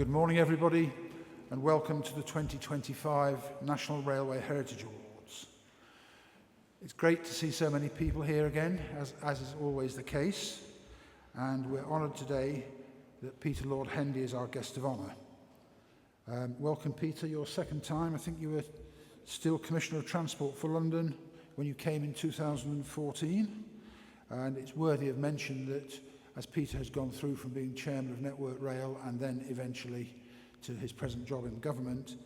Good morning, everybody, and welcome to the 2025 National Railway Heritage Awards. It's great to see so many people here again, as is always the case, and we're honoured today that Peter Lord Hendy is our guest of honour. Welcome, Peter, your second time. I think you were still Commissioner of Transport for London when you came in 2014, and it's worthy of mention that as Peter has gone through from being Chairman of Network Rail and then eventually to his present job in government,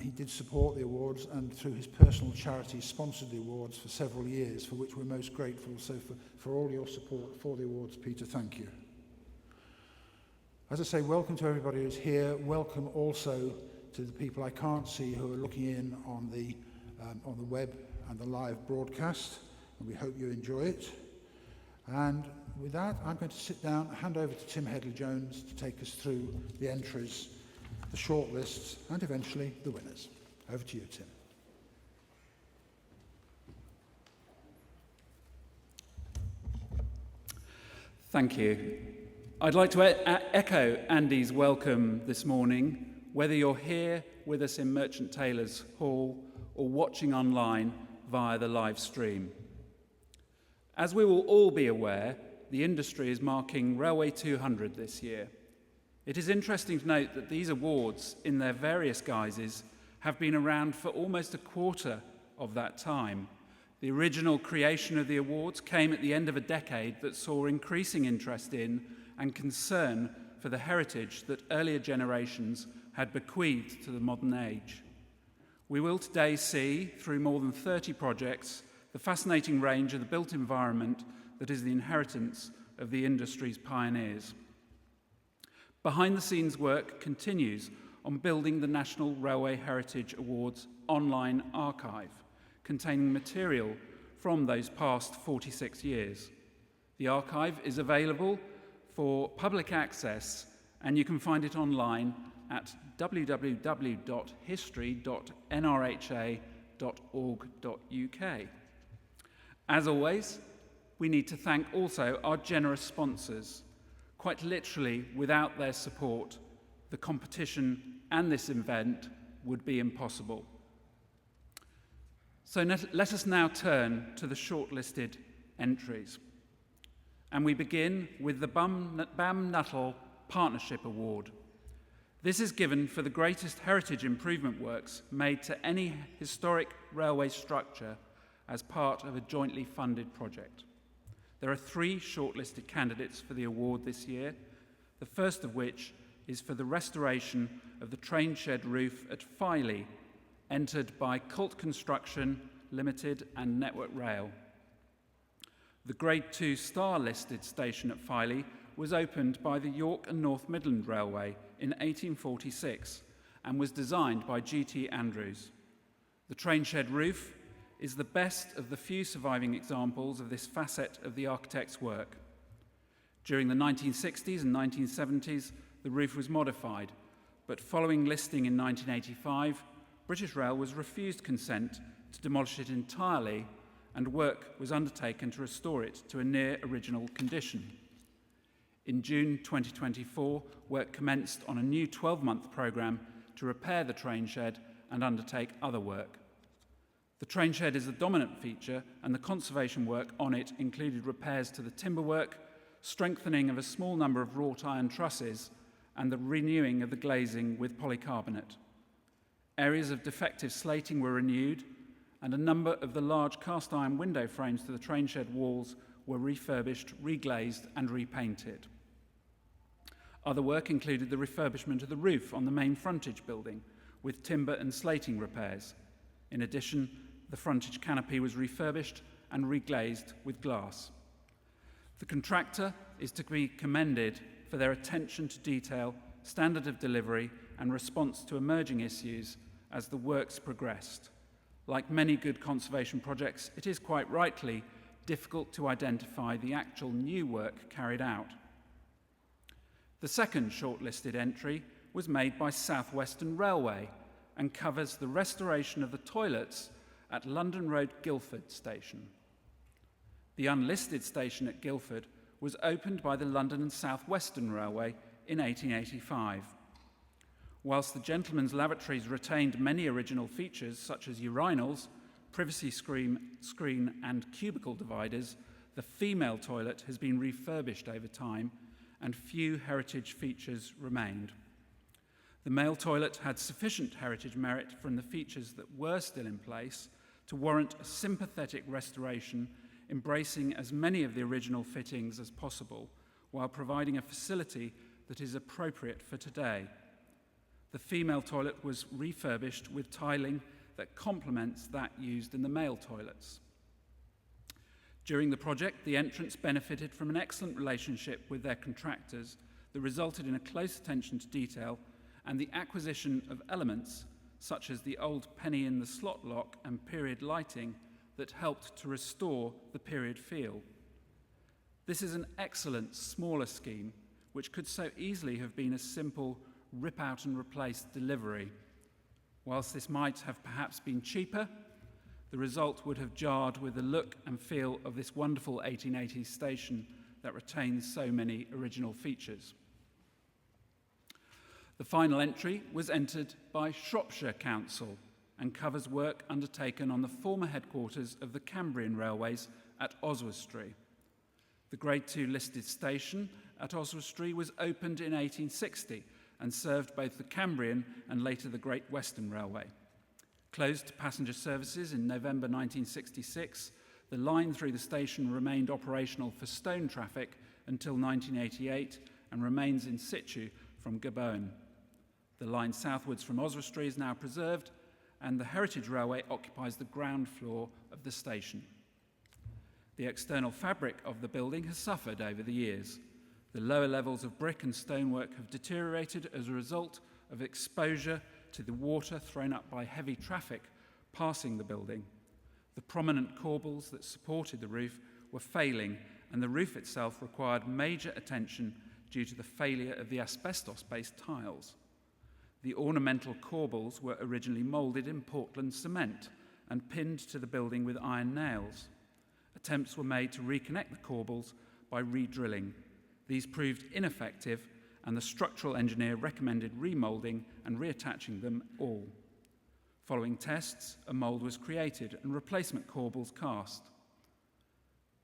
he did support the awards and through his personal charity sponsored the awards for several years, for which we're most grateful. So for all your support for the awards, Peter, thank you. As I say, welcome to everybody who's here. Welcome also to the people I can't see who are looking in on the web and the live broadcast, and we hope you enjoy it. And with that, I'm going to sit down and hand over to Tim Headley-Jones to take us through the entries, the shortlists, and eventually the winners. Over to you, Tim. Thank you. I'd like to echo Andy's welcome this morning, whether you're here with us in Merchant Taylors Hall or watching online via the live stream. As we will all be aware, the industry is marking Railway 200 this year. It is interesting to note that these awards, in their various guises, have been around for almost a quarter of that time. The original creation of the awards came at the end of a decade that saw increasing interest in and concern for the heritage that earlier generations had bequeathed to the modern age. We will today see, through more than 30 projects, the fascinating range of the built environment that is the inheritance of the industry's pioneers. Behind-the-scenes work continues on building the National Railway Heritage Awards online archive, containing material from those past 46 years. The archive is available for public access, and you can find it online at www.history.nrha.org.uk. As always, we need to thank also our generous sponsors. Quite literally, without their support, the competition and this event would be impossible. So let us now turn to the shortlisted entries. And we begin with the BAM Nuttall Partnership Award. This is given for the greatest heritage improvement works made to any historic railway structure as part of a jointly funded project. There are 3 shortlisted candidates for the award this year, the first of which is for the restoration of the train shed roof at Filey, entered by Cult Construction Limited and Network Rail. The Grade 2 star-listed station at Filey was opened by the York and North Midland Railway in 1846 and was designed by G.T. Andrews. The train shed roof is the best of the few surviving examples of this facet of the architect's work. During the 1960s and 1970s, the roof was modified, but following listing in 1985, British Rail was refused consent to demolish it entirely, and work was undertaken to restore it to a near original condition. In June 2024, work commenced on a new 12-month programme to repair the train shed and undertake other work. The train shed is the dominant feature, and the conservation work on it included repairs to the timberwork, strengthening of a small number of wrought iron trusses, and the renewing of the glazing with polycarbonate. Areas of defective slating were renewed, and a number of the large cast iron window frames to the train shed walls were refurbished, reglazed, and repainted. Other work included the refurbishment of the roof on the main frontage building, with timber and slating repairs. In addition, the frontage canopy was refurbished and reglazed with glass. The contractor is to be commended for their attention to detail, standard of delivery, and response to emerging issues as the works progressed. Like many good conservation projects, it is quite rightly difficult to identify the actual new work carried out. The second shortlisted entry was made by South Western Railway and covers the restoration of the toilets at London Road Guildford station. The unlisted station at Guildford was opened by the London and South Western Railway in 1885. Whilst the gentlemen's lavatories retained many original features such as urinals, privacy screen and cubicle dividers, the female toilet has been refurbished over time and few heritage features remained. The male toilet had sufficient heritage merit from the features that were still in place to warrant a sympathetic restoration, embracing as many of the original fittings as possible, while providing a facility that is appropriate for today. The female toilet was refurbished with tiling that complements that used in the male toilets. During the project, the entrance benefited from an excellent relationship with their contractors that resulted in a close attention to detail and the acquisition of elements such as the old penny in the slot lock and period lighting that helped to restore the period feel. This is an excellent smaller scheme which could so easily have been a simple rip out and replace delivery. Whilst this might have perhaps been cheaper, the result would have jarred with the look and feel of this wonderful 1880s station that retains so many original features. The final entry was entered by Shropshire Council and covers work undertaken on the former headquarters of the Cambrian Railways at Oswestry. The Grade 2 listed station at Oswestry was opened in 1860 and served both the Cambrian and later the Great Western Railway. Closed to passenger services in November 1966, the line through the station remained operational for stone traffic until 1988 and remains in situ from Gabon. The line southwards from Oswestry is now preserved, and the Heritage Railway occupies the ground floor of the station. The external fabric of the building has suffered over the years. The lower levels of brick and stonework have deteriorated as a result of exposure to the water thrown up by heavy traffic passing the building. The prominent corbels that supported the roof were failing, and the roof itself required major attention due to the failure of the asbestos-based tiles. The ornamental corbels were originally moulded in Portland cement and pinned to the building with iron nails. Attempts were made to reconnect the corbels by re-drilling. These proved ineffective, and the structural engineer recommended remoulding and reattaching them all. Following tests, a mould was created and replacement corbels cast.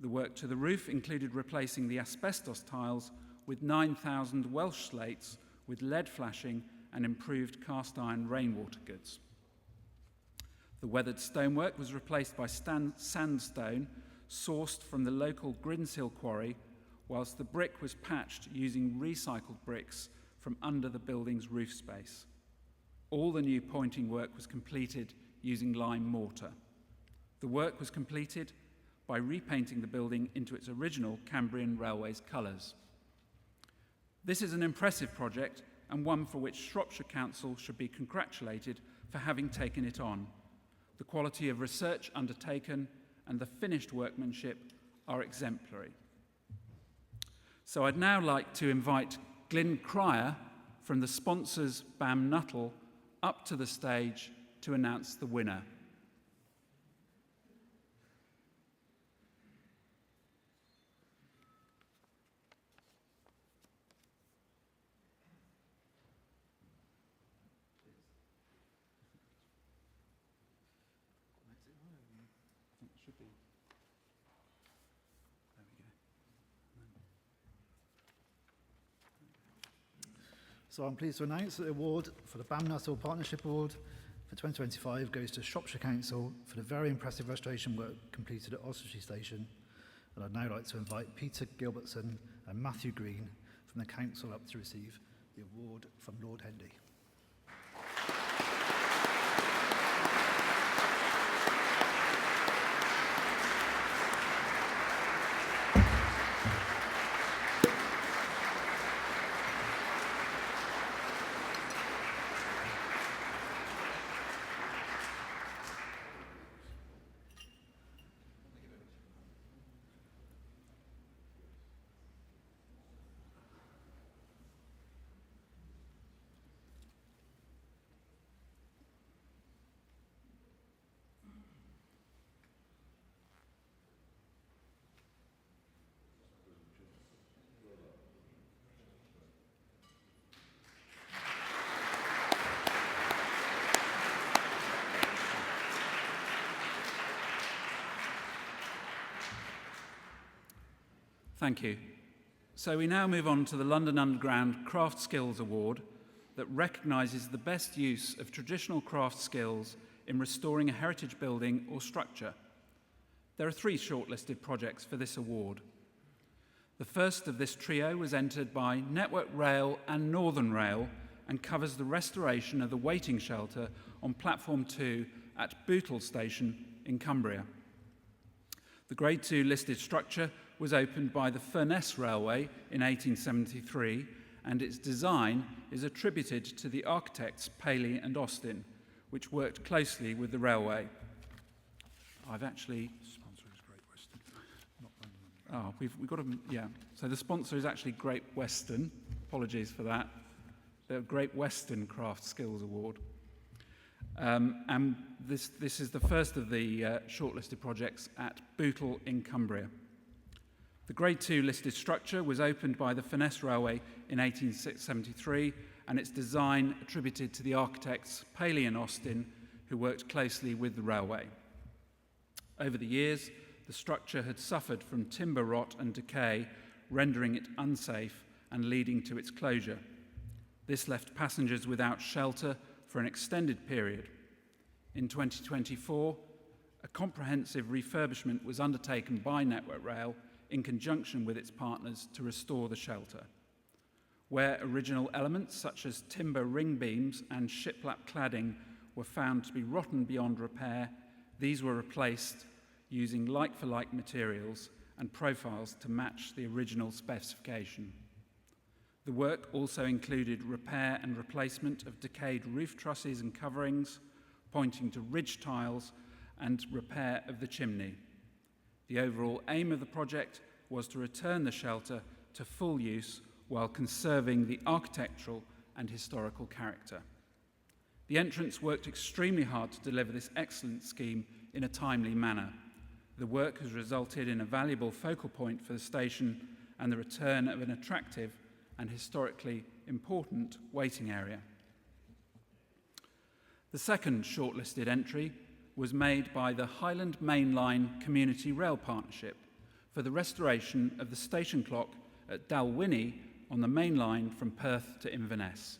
The work to the roof included replacing the asbestos tiles with 9,000 Welsh slates with lead flashing and improved cast iron rainwater goods. The weathered stonework was replaced by sandstone sourced from the local Grinshill quarry, whilst the brick was patched using recycled bricks from under the building's roof space. All the new pointing work was completed using lime mortar. The work was completed by repainting the building into its original Cambrian Railways colours. This is an impressive project and one for which Shropshire Council should be congratulated for having taken it on. The quality of research undertaken and the finished workmanship are exemplary. So I'd now like to invite Glyn Cryer from the sponsors BAM Nuttall up to the stage to announce the winner. So I'm pleased to announce that the award for the BAM Nuttall Partnership Award for 2025 goes to Shropshire Council for the very impressive restoration work completed at Oswestry Station. And I'd now like to invite Peter Gilbertson and Matthew Green from the Council up to receive the award from Lord Hendy. Thank you. So we now move on to the London Underground Craft Skills Award that recognises the best use of traditional craft skills in restoring a heritage building or structure. There are 3 shortlisted projects for this award. The first of this trio was entered by Network Rail and Northern Rail and covers the restoration of the waiting shelter on Platform 2 at Bootle Station in Cumbria. The Grade 2 listed structure was opened by the Furness Railway in 1873, and its design is attributed to the architects Paley and Austin, which worked closely with the railway. Sponsor is Great Western, not London. We've got a, yeah. So the sponsor is actually Great Western. Apologies for that. The Great Western Craft Skills Award. And this is the first of the shortlisted projects at Bootle in Cumbria. The Grade 2 listed structure was opened by the Furness Railway in 1873, and its design attributed to the architects Paley and Austin, who worked closely with the railway. Over the years, the structure had suffered from timber rot and decay, rendering it unsafe and leading to its closure. This left passengers without shelter for an extended period. In 2024, a comprehensive refurbishment was undertaken by Network Rail in conjunction with its partners to restore the shelter. Where original elements such as timber ring beams and shiplap cladding were found to be rotten beyond repair, these were replaced using like-for-like materials and profiles to match the original specification. The work also included repair and replacement of decayed roof trusses and coverings, pointing to ridge tiles, and repair of the chimney. The overall aim of the project was to return the shelter to full use while conserving the architectural and historical character. The entrance worked extremely hard to deliver this excellent scheme in a timely manner. The work has resulted in a valuable focal point for the station and the return of an attractive and historically important waiting area. The second shortlisted entry was made by the Highland Main Line Community Rail Partnership for the restoration of the station clock at Dalwhinnie on the main line from Perth to Inverness.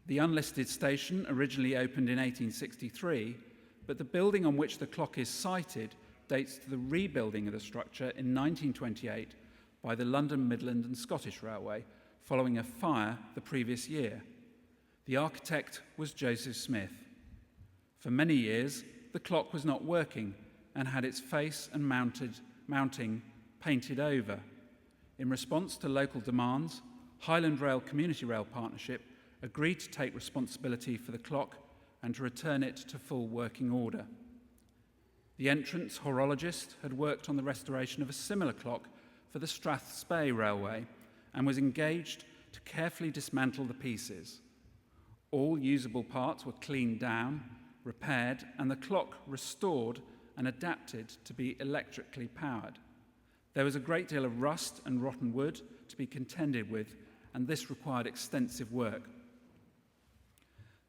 The unlisted station originally opened in 1863, but the building on which the clock is sited dates to the rebuilding of the structure in 1928 by the London, Midland and Scottish Railway following a fire the previous year. The architect was Joseph Smith. For many years, the clock was not working and had its face and mounting painted over. In response to local demands, Highland Rail Community Rail Partnership agreed to take responsibility for the clock and to return it to full working order. The entrance horologist had worked on the restoration of a similar clock for the Strathspey Railway and was engaged to carefully dismantle the pieces. All usable parts were cleaned down, repaired, and the clock restored and adapted to be electrically powered. There was a great deal of rust and rotten wood to be contended with, and this required extensive work.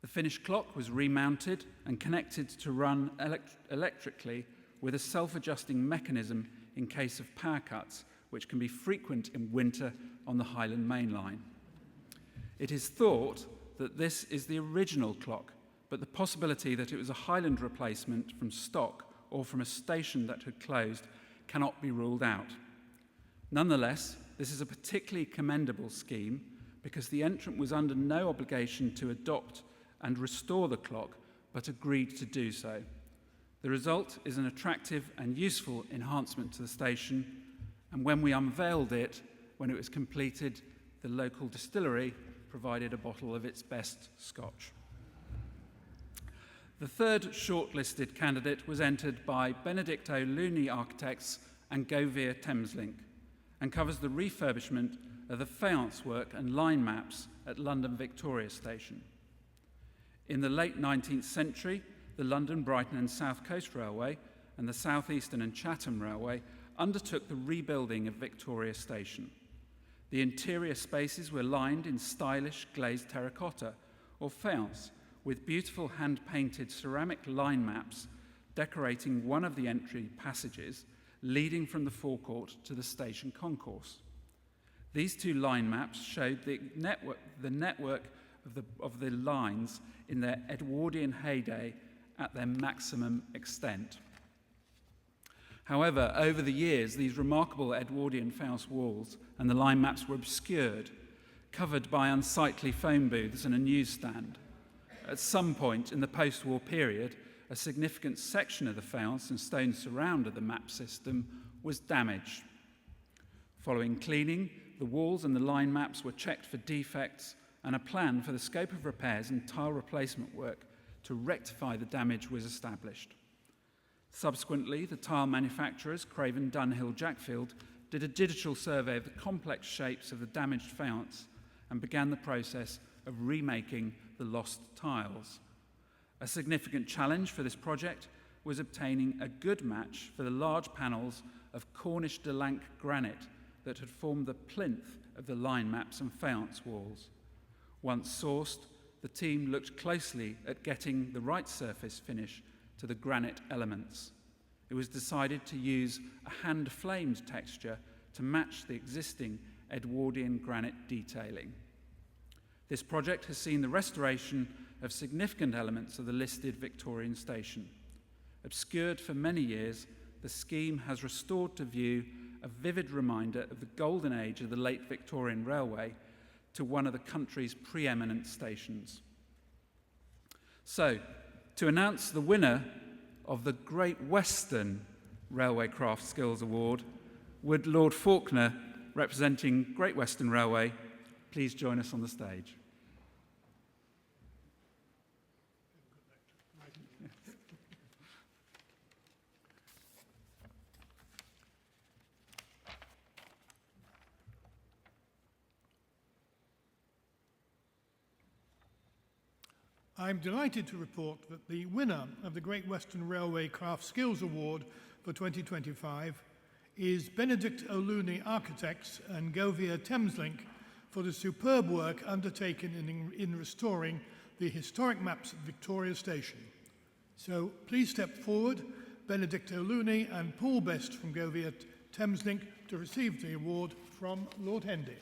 The finished clock was remounted and connected to run electrically with a self-adjusting mechanism in case of power cuts, which can be frequent in winter on the Highland Main Line. It is thought that this is the original clock, but the possibility that it was a Highland replacement from stock or from a station that had closed cannot be ruled out. Nonetheless, this is a particularly commendable scheme because the entrant was under no obligation to adopt and restore the clock, but agreed to do so. The result is an attractive and useful enhancement to the station, and when we unveiled it, when it was completed, the local distillery provided a bottle of its best scotch. The third shortlisted candidate was entered by Benedict O'Looney Architects and Govia Thameslink and covers the refurbishment of the faience work and line maps at London Victoria Station. In the late 19th century, the London, Brighton and South Coast Railway and the South Eastern and Chatham Railway undertook the rebuilding of Victoria Station. The interior spaces were lined in stylish glazed terracotta or faience with beautiful hand-painted ceramic line maps decorating one of the entry passages leading from the forecourt to the station concourse. These two line maps showed the network of the lines in their Edwardian heyday at their maximum extent. However, over the years, these remarkable Edwardian Faust walls and the line maps were obscured, covered by unsightly phone booths and a newsstand. At some point in the post-war period, a significant section of the Faust and stone surround of the map system was damaged. Following cleaning, the walls and the line maps were checked for defects, and a plan for the scope of repairs and tile replacement work to rectify the damage was established. Subsequently, the tile manufacturers, Craven, Dunhill, Jackfield, did a digital survey of the complex shapes of the damaged faience and began the process of remaking the lost tiles. A significant challenge for this project was obtaining a good match for the large panels of Cornish de Lanc granite that had formed the plinth of the line maps and faience walls. Once sourced, the team looked closely at getting the right surface finish to the granite elements. It was decided to use a hand-flamed texture to match the existing Edwardian granite detailing. This project has seen the restoration of significant elements of the listed Victorian station. Obscured for many years, the scheme has restored to view a vivid reminder of the golden age of the late Victorian Railway to one of the country's preeminent stations. So, to announce the winner of the Great Western Railway Craft Skills Award, would Lord Faulkner, representing Great Western Railway, please join us on the stage. I'm delighted to report that the winner of the Great Western Railway Craft Skills Award for 2025 is Benedict O'Looney Architects and Govia Thameslink for the superb work undertaken in restoring the historic maps of Victoria Station. So please step forward, Benedict O'Looney and Paul Best from Govia Thameslink, to receive the award from Lord Hendy.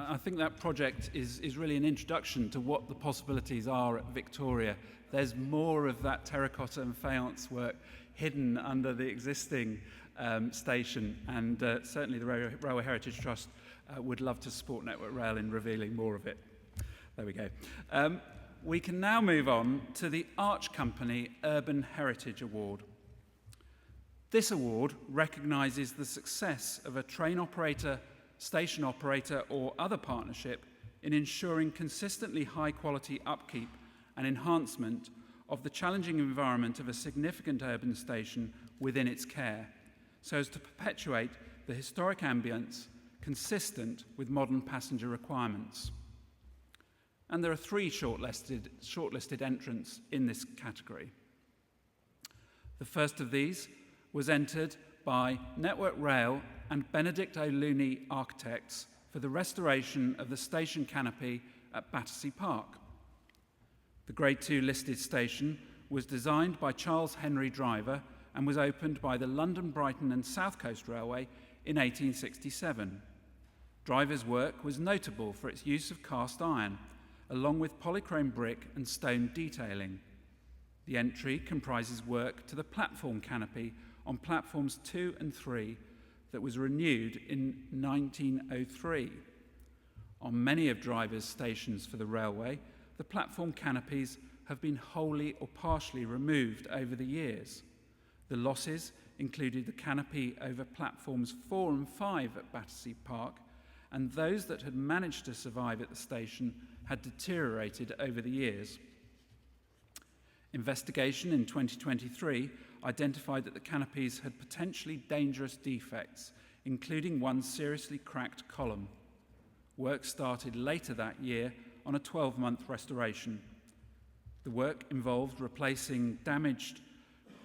I think that project is really an introduction to what the possibilities are at Victoria. There's more of that terracotta and faience work hidden under the existing station, and certainly the Railway Heritage Trust would love to support Network Rail in revealing more of it. There we go. We can now move on to the Arch Company Urban Heritage Award. This award recognises the success of a train operator, station operator or other partnership in ensuring consistently high quality upkeep and enhancement of the challenging environment of a significant urban station within its care, so as to perpetuate the historic ambience consistent with modern passenger requirements. And there are three shortlisted entrants in this category. The first of these was entered by Network Rail and Benedict O'Looney Architects for the restoration of the station canopy at Battersea Park. The Grade 2 listed station was designed by Charles Henry Driver and was opened by the London, Brighton and South Coast Railway in 1867. Driver's work was notable for its use of cast iron, along with polychrome brick and stone detailing. The entry comprises work to the platform canopy on platforms 2 and 3 that was renewed in 1903. On many of drivers' stations for the railway, the platform canopies have been wholly or partially removed over the years. The losses included the canopy over platforms 4 and 5 at Battersea Park, and those that had managed to survive at the station had deteriorated over the years. Investigation in 2023 identified that the canopies had potentially dangerous defects, including one seriously cracked column. Work started later that year on a 12-month restoration. The work involved replacing damaged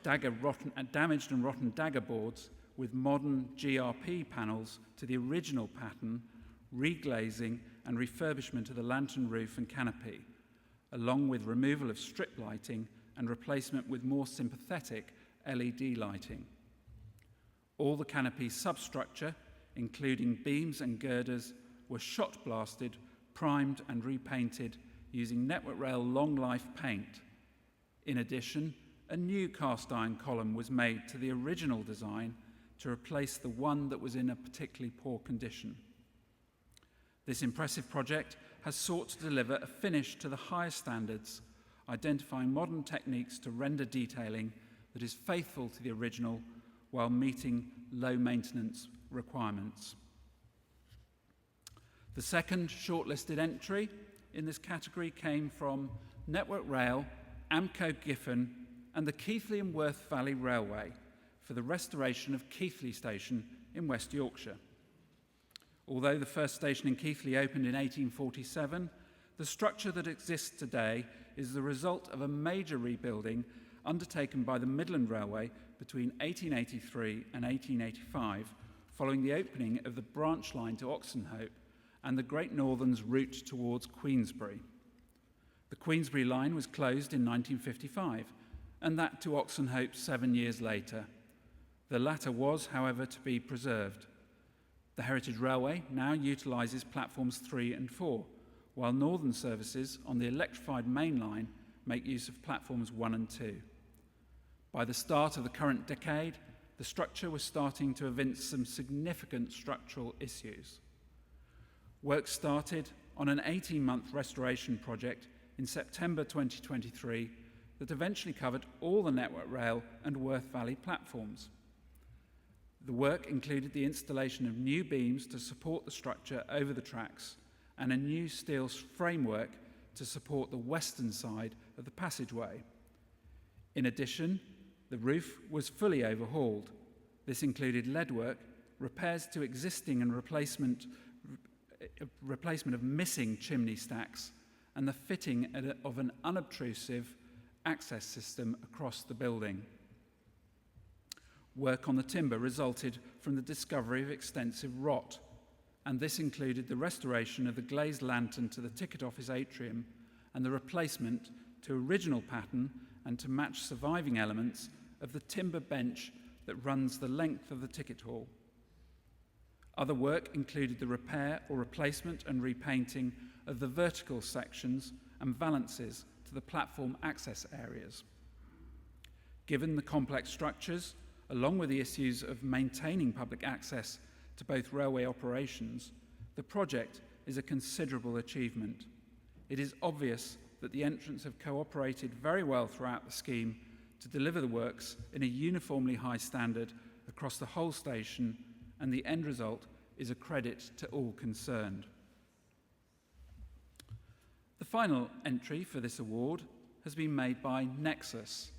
and rotten dagger boards with modern GRP panels to the original pattern, reglazing and refurbishment of the lantern roof and canopy, along with removal of strip lighting and replacement with more sympathetic LED lighting. All the canopy substructure, including beams and girders, were shot blasted, primed and repainted using Network Rail long life paint. In addition, a new cast iron column was made to the original design to replace the one that was in a particularly poor condition. This impressive project has sought to deliver a finish to the highest standards, identifying modern techniques to render detailing that is faithful to the original while meeting low maintenance requirements. The second shortlisted entry in this category came from Network Rail, AmcoGiffen and the Keighley and Worth Valley Railway for the restoration of Keighley Station in West Yorkshire. Although the first station in Keighley opened in 1847, the structure that exists today is the result of a major rebuilding undertaken by the Midland Railway between 1883 and 1885, following the opening of the branch line to Oxenhope and the Great Northern's route towards Queensbury. The Queensbury line was closed in 1955, and that to Oxenhope 7 years later. The latter was, however, to be preserved. The Heritage Railway now utilises platforms 3 and 4, while northern services on the electrified main line make use of platforms 1 and 2. By the start of the current decade, the structure was starting to evince some significant structural issues. Work started on an 18-month restoration project in September 2023 that eventually covered all the Network Rail and Worth Valley platforms. The work included the installation of new beams to support the structure over the tracks and a new steel framework to support the western side of the passageway. In addition, the roof was fully overhauled. This included leadwork, repairs to existing and replacement of missing chimney stacks, and the fitting of an unobtrusive access system across the building. Work on the timber resulted from the discovery of extensive rot, and this included the restoration of the glazed lantern to the ticket office atrium and the replacement to original pattern and to match surviving elements of the timber bench that runs the length of the ticket hall. Other work included the repair or replacement and repainting of the vertical sections and valances to the platform access areas. Given the complex structures, along with the issues of maintaining public access to both railway operations, the project is a considerable achievement. It is obvious that the entrants have cooperated very well throughout the scheme to deliver the works in a uniformly high standard across the whole station, and the end result is a credit to all concerned. The final entry for this award has been made by Nexus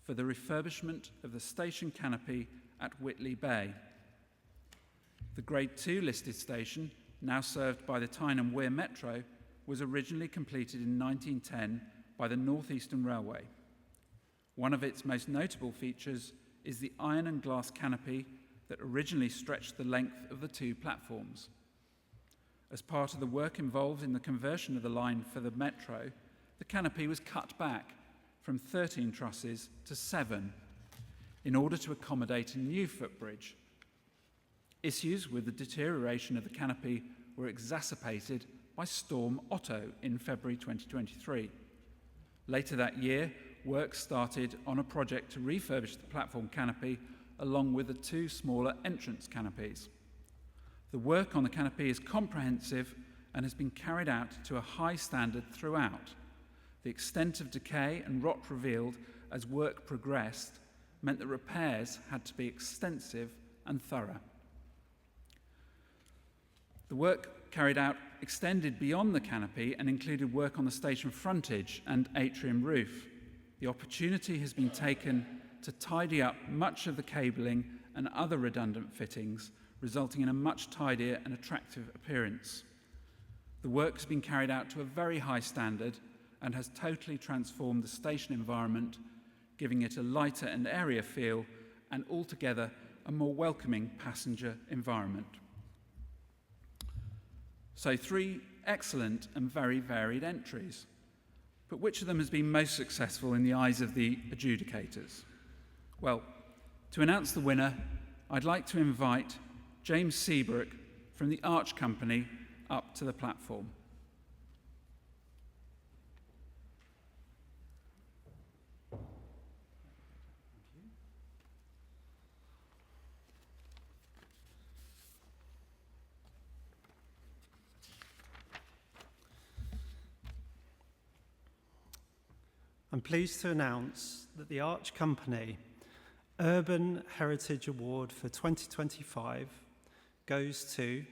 for the refurbishment of the station canopy at Whitley Bay. The Grade 2 listed station, now served by the Tyne and Wear Metro, was originally completed in 1910 by the North Eastern Railway. One of its most notable features is the iron and glass canopy that originally stretched the length of the two platforms. As part of the work involved in the conversion of the line for the Metro, the canopy was cut back from 13 trusses to 7 in order to accommodate a new footbridge. Issues with the deterioration of the canopy were exacerbated by Storm Otto in February 2023. Later that year, work started on a project to refurbish the platform canopy along with the two smaller entrance canopies. The work on the canopy is comprehensive and has been carried out to a high standard throughout. The extent of decay and rot revealed as work progressed meant that repairs had to be extensive and thorough. The work carried out extended beyond the canopy and included work on the station frontage and atrium roof. The opportunity has been taken to tidy up much of the cabling and other redundant fittings, resulting in a much tidier and attractive appearance. The work has been carried out to a very high standard and has totally transformed the station environment, giving it a lighter and airier feel and altogether a more welcoming passenger environment. So 3 excellent and very varied entries. But which of them has been most successful in the eyes of the adjudicators? Well, to announce the winner, I'd like to invite James Seabrook from the Arch Company up to the platform. I'm pleased to announce that the Arch Company Urban Heritage Award for 2025 goes to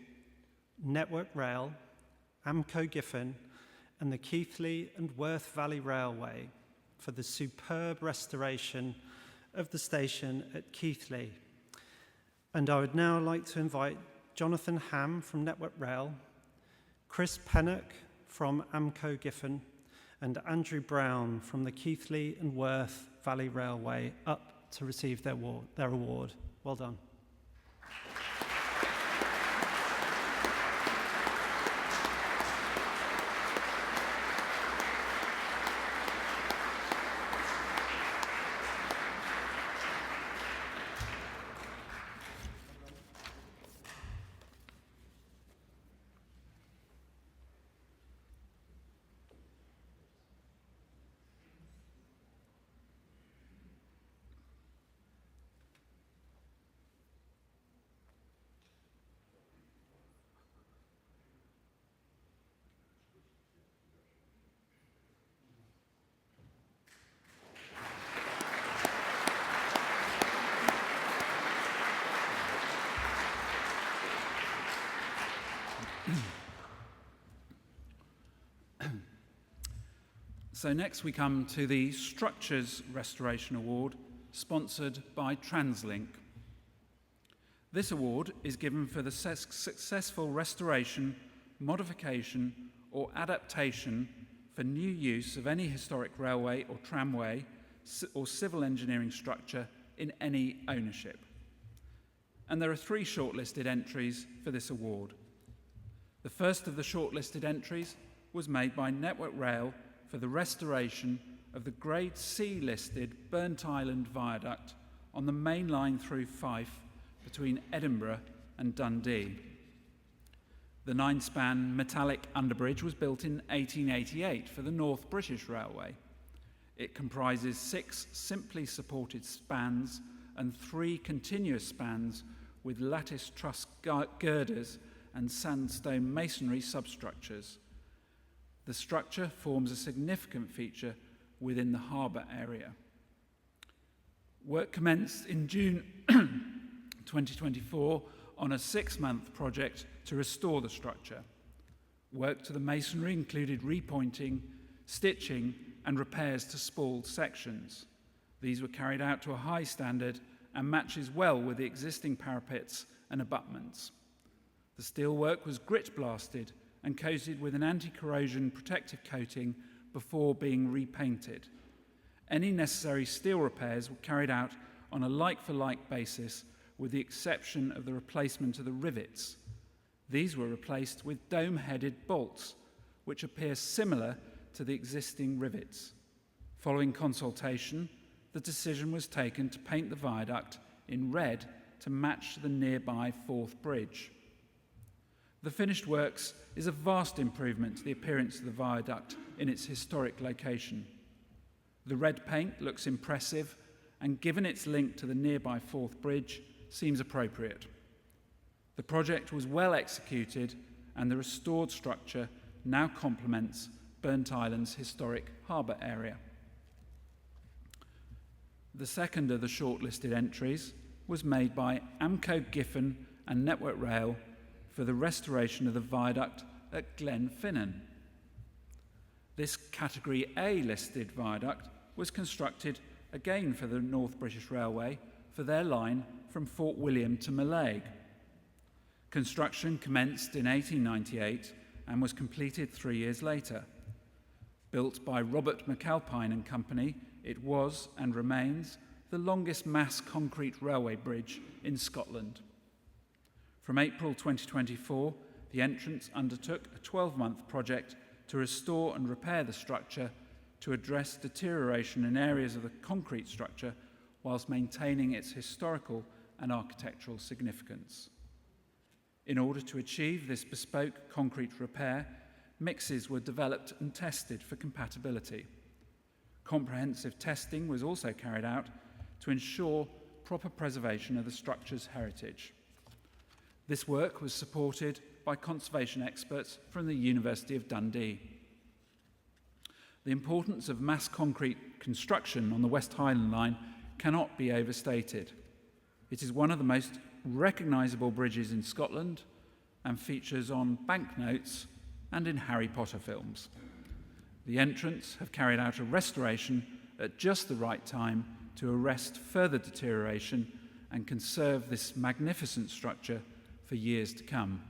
Network Rail, AmcoGiffen and the Keighley and Worth Valley Railway for the superb restoration of the station at Keighley. And I would now like to invite Jonathan Ham from Network Rail, Chris Pennock from AmcoGiffen and Andrew Brown from the Keighley and Worth Valley Railway up to receive their award. Well done. So next we come to the Structures Restoration Award, sponsored by Translink. This award is given for the successful restoration, modification or adaptation for new use of any historic railway or tramway or civil engineering structure in any ownership. And there are 3 shortlisted entries for this award. The first of the shortlisted entries was made by Network Rail for the restoration of the Grade C listed Burnt Island Viaduct on the main line through Fife between Edinburgh and Dundee. The 9-span metallic underbridge was built in 1888 for the North British Railway. It comprises 6 simply supported spans and 3 continuous spans with lattice truss girders and sandstone masonry substructures. The structure forms a significant feature within the harbour area. Work commenced in June 2024 on a 6-month project to restore the structure. Work to the masonry included repointing, stitching and repairs to spalled sections. These were carried out to a high standard and matches well with the existing parapets and abutments. The steelwork was grit blasted and coated with an anti-corrosion protective coating before being repainted. Any necessary steel repairs were carried out on a like-for-like basis with the exception of the replacement of the rivets. These were replaced with dome-headed bolts, which appear similar to the existing rivets. Following consultation, the decision was taken to paint the viaduct in red to match the nearby Forth Bridge. The finished works is a vast improvement to the appearance of the viaduct in its historic location. The red paint looks impressive and, given its link to the nearby Forth Bridge, seems appropriate. The project was well executed and the restored structure now complements Burnt Island's historic harbour area. The second of the shortlisted entries was made by AmcoGiffen and Network Rail for the restoration of the viaduct at Glenfinnan. This Category A listed viaduct was constructed again for the North British Railway for their line from Fort William to Mallaig. Construction commenced in 1898 and was completed 3 years later. Built by Robert McAlpine and Company, it was and remains the longest mass concrete railway bridge in Scotland. From April 2024, the entrance undertook a 12-month project to restore and repair the structure to address deterioration in areas of the concrete structure whilst maintaining its historical and architectural significance. In order to achieve this bespoke concrete repair, mixes were developed and tested for compatibility. Comprehensive testing was also carried out to ensure proper preservation of the structure's heritage. This work was supported by conservation experts from the University of Dundee. The importance of mass concrete construction on the West Highland line cannot be overstated. It is one of the most recognisable bridges in Scotland and features on banknotes and in Harry Potter films. The entrants have carried out a restoration at just the right time to arrest further deterioration and conserve this magnificent structure for years to come.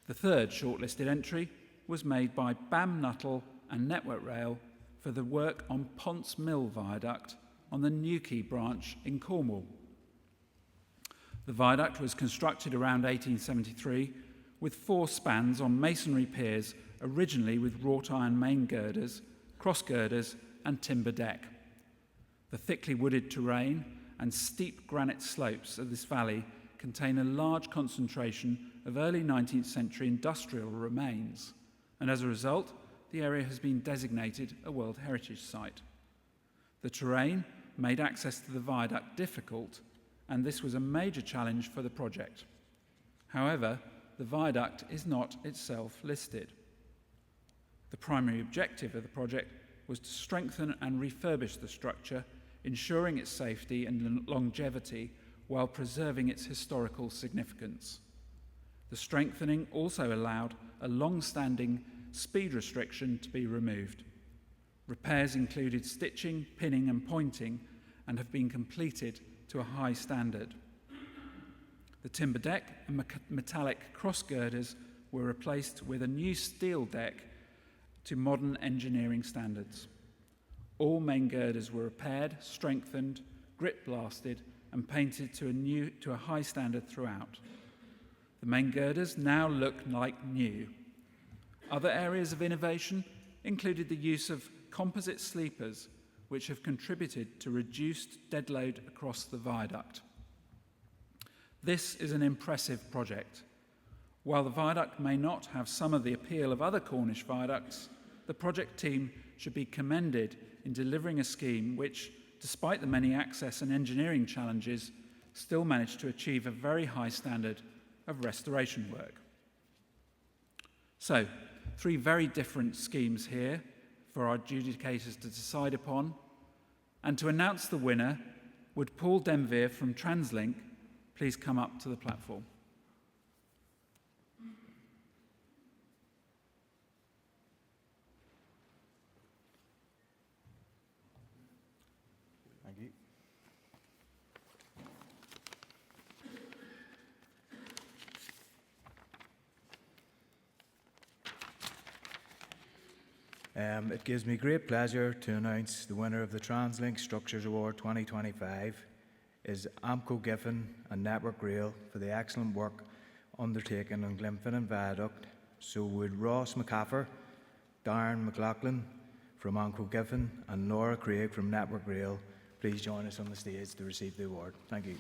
The third shortlisted entry was made by BAM Nuttall and Network Rail for the work on Ponce Mill Viaduct on the Newquay branch in Cornwall. The viaduct was constructed around 1873 with 4 spans on masonry piers, originally with wrought iron main girders, cross girders and timber deck. The thickly wooded terrain and steep granite slopes of this valley contain a large concentration of early 19th century industrial remains, and as a result, the area has been designated a World Heritage Site. The terrain made access to the viaduct difficult, and this was a major challenge for the project. However, the viaduct is not itself listed. The primary objective of the project was to strengthen and refurbish the structure, ensuring its safety and longevity while preserving its historical significance. The strengthening also allowed a long-standing speed restriction to be removed. Repairs included stitching, pinning and pointing and have been completed to a high standard. The timber deck and metallic cross girders were replaced with a new steel deck to modern engineering standards. All main girders were repaired, strengthened, grit blasted and painted to a high standard throughout. The main girders now look like new. Other areas of innovation included the use of composite sleepers, which have contributed to reduced dead load across the viaduct. This is an impressive project. While the viaduct may not have some of the appeal of other Cornish viaducts, the project team should be commended in delivering a scheme which, despite the many access and engineering challenges, still managed to achieve a very high standard of restoration work. So, 3 very different schemes here for our adjudicators to decide upon. And to announce the winner, would Paul Denvere from Translink please come up to the platform? Thank you. It gives me great pleasure to announce the winner of the Translink Structures Award 2025 is AmcoGiffen and Network Rail for the excellent work undertaken on Glenfinnan Viaduct. So would Ross McCaffer, Darren McLaughlin from AmcoGiffen and Laura Craig from Network Rail please join us on the stage to receive the award. Thank you.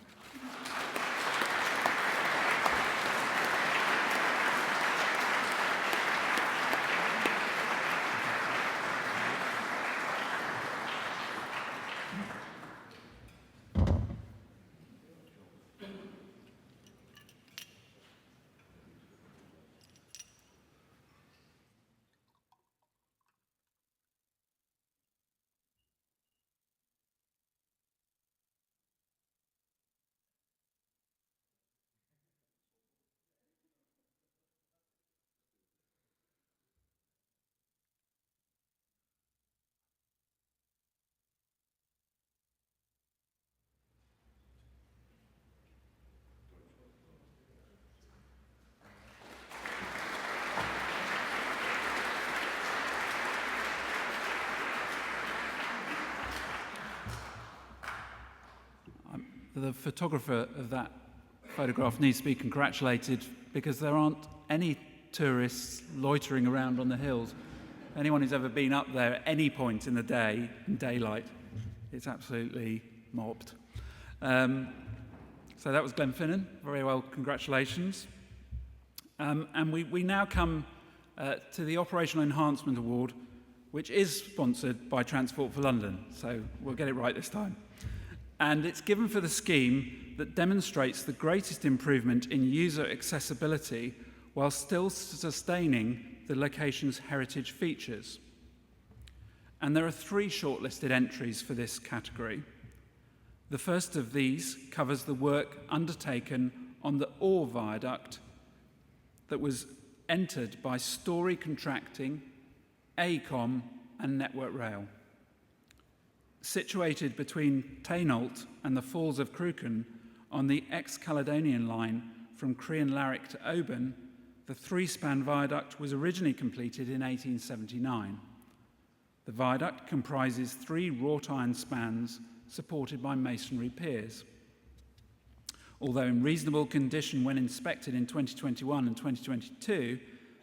the photographer of that photograph needs to be congratulated because there aren't any tourists loitering around on the hills. Anyone who's ever been up there at any point in the day, in daylight, it's absolutely mobbed. So that was Glenfinnan. Very well, congratulations. And we now come to the Operational Enhancement Award, which is sponsored by Transport for London, so we'll get it right this time. And it's given for the scheme that demonstrates the greatest improvement in user accessibility while still sustaining the location's heritage features. And there are 3 shortlisted entries for this category. The first of these covers the work undertaken on the Ore Viaduct that was entered by Story Contracting, AECOM and Network Rail. Situated between Tainault and the Falls of Crewcon on the ex-Caledonian line from Crianlarich to Oban, the 3-span viaduct was originally completed in 1879. The viaduct comprises 3 wrought iron spans supported by masonry piers. Although in reasonable condition when inspected in 2021 and 2022,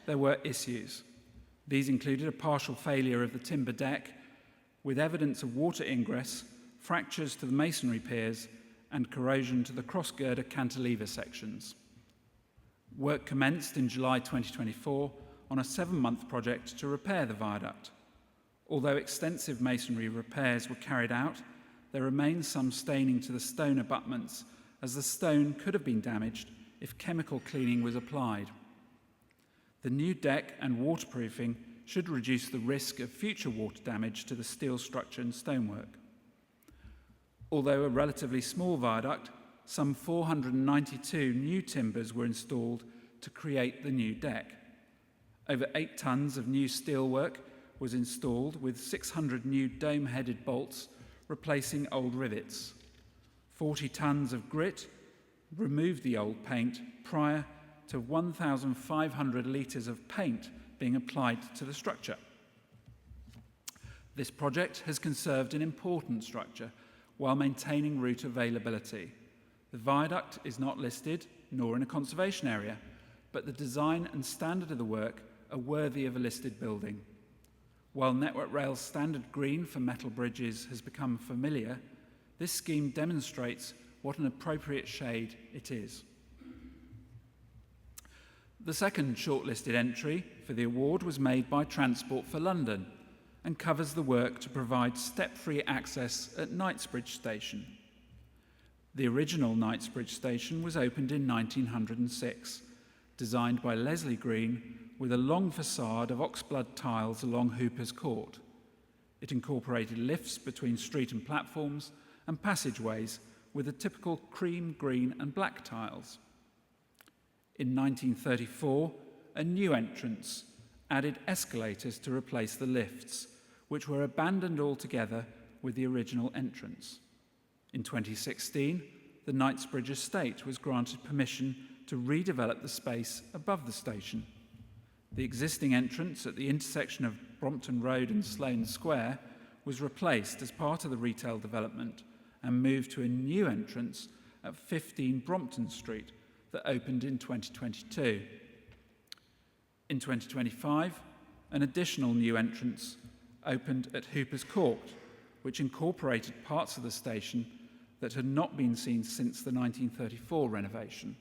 there were issues. These included a partial failure of the timber deck, with evidence of water ingress, fractures to the masonry piers, and corrosion to the cross-girder cantilever sections. Work commenced in July 2024 on a 7-month project to repair the viaduct. Although extensive masonry repairs were carried out, there remains some staining to the stone abutments, as the stone could have been damaged if chemical cleaning was applied. The new deck and waterproofing should reduce the risk of future water damage to the steel structure and stonework. Although a relatively small viaduct, some 492 new timbers were installed to create the new deck. Over 8 tons of new steelwork was installed, with 600 new dome-headed bolts replacing old rivets. 40 tons of grit removed the old paint prior to 1,500 litres of paint being applied to the structure. This project has conserved an important structure while maintaining route availability. The viaduct is not listed, nor in a conservation area, but the design and standard of the work are worthy of a listed building. While Network Rail's standard green for metal bridges has become familiar, this scheme demonstrates what an appropriate shade it is. The second shortlisted entry for the award was made by Transport for London and covers the work to provide step-free access at Knightsbridge Station. The original Knightsbridge Station was opened in 1906, designed by Leslie Green, with a long facade of oxblood tiles along Hooper's Court. It incorporated lifts between street and platforms and passageways with the typical cream, green and black tiles. In 1934, a new entrance added escalators to replace the lifts, which were abandoned altogether with the original entrance. In 2016, the Knightsbridge estate was granted permission to redevelop the space above the station. The existing entrance at the intersection of Brompton Road and Sloane Square was replaced as part of the retail development and moved to a new entrance at 15 Brompton Street that opened in 2022. In 2025, an additional new entrance opened at Hooper's Court, which incorporated parts of the station that had not been seen since the 1934 renovation.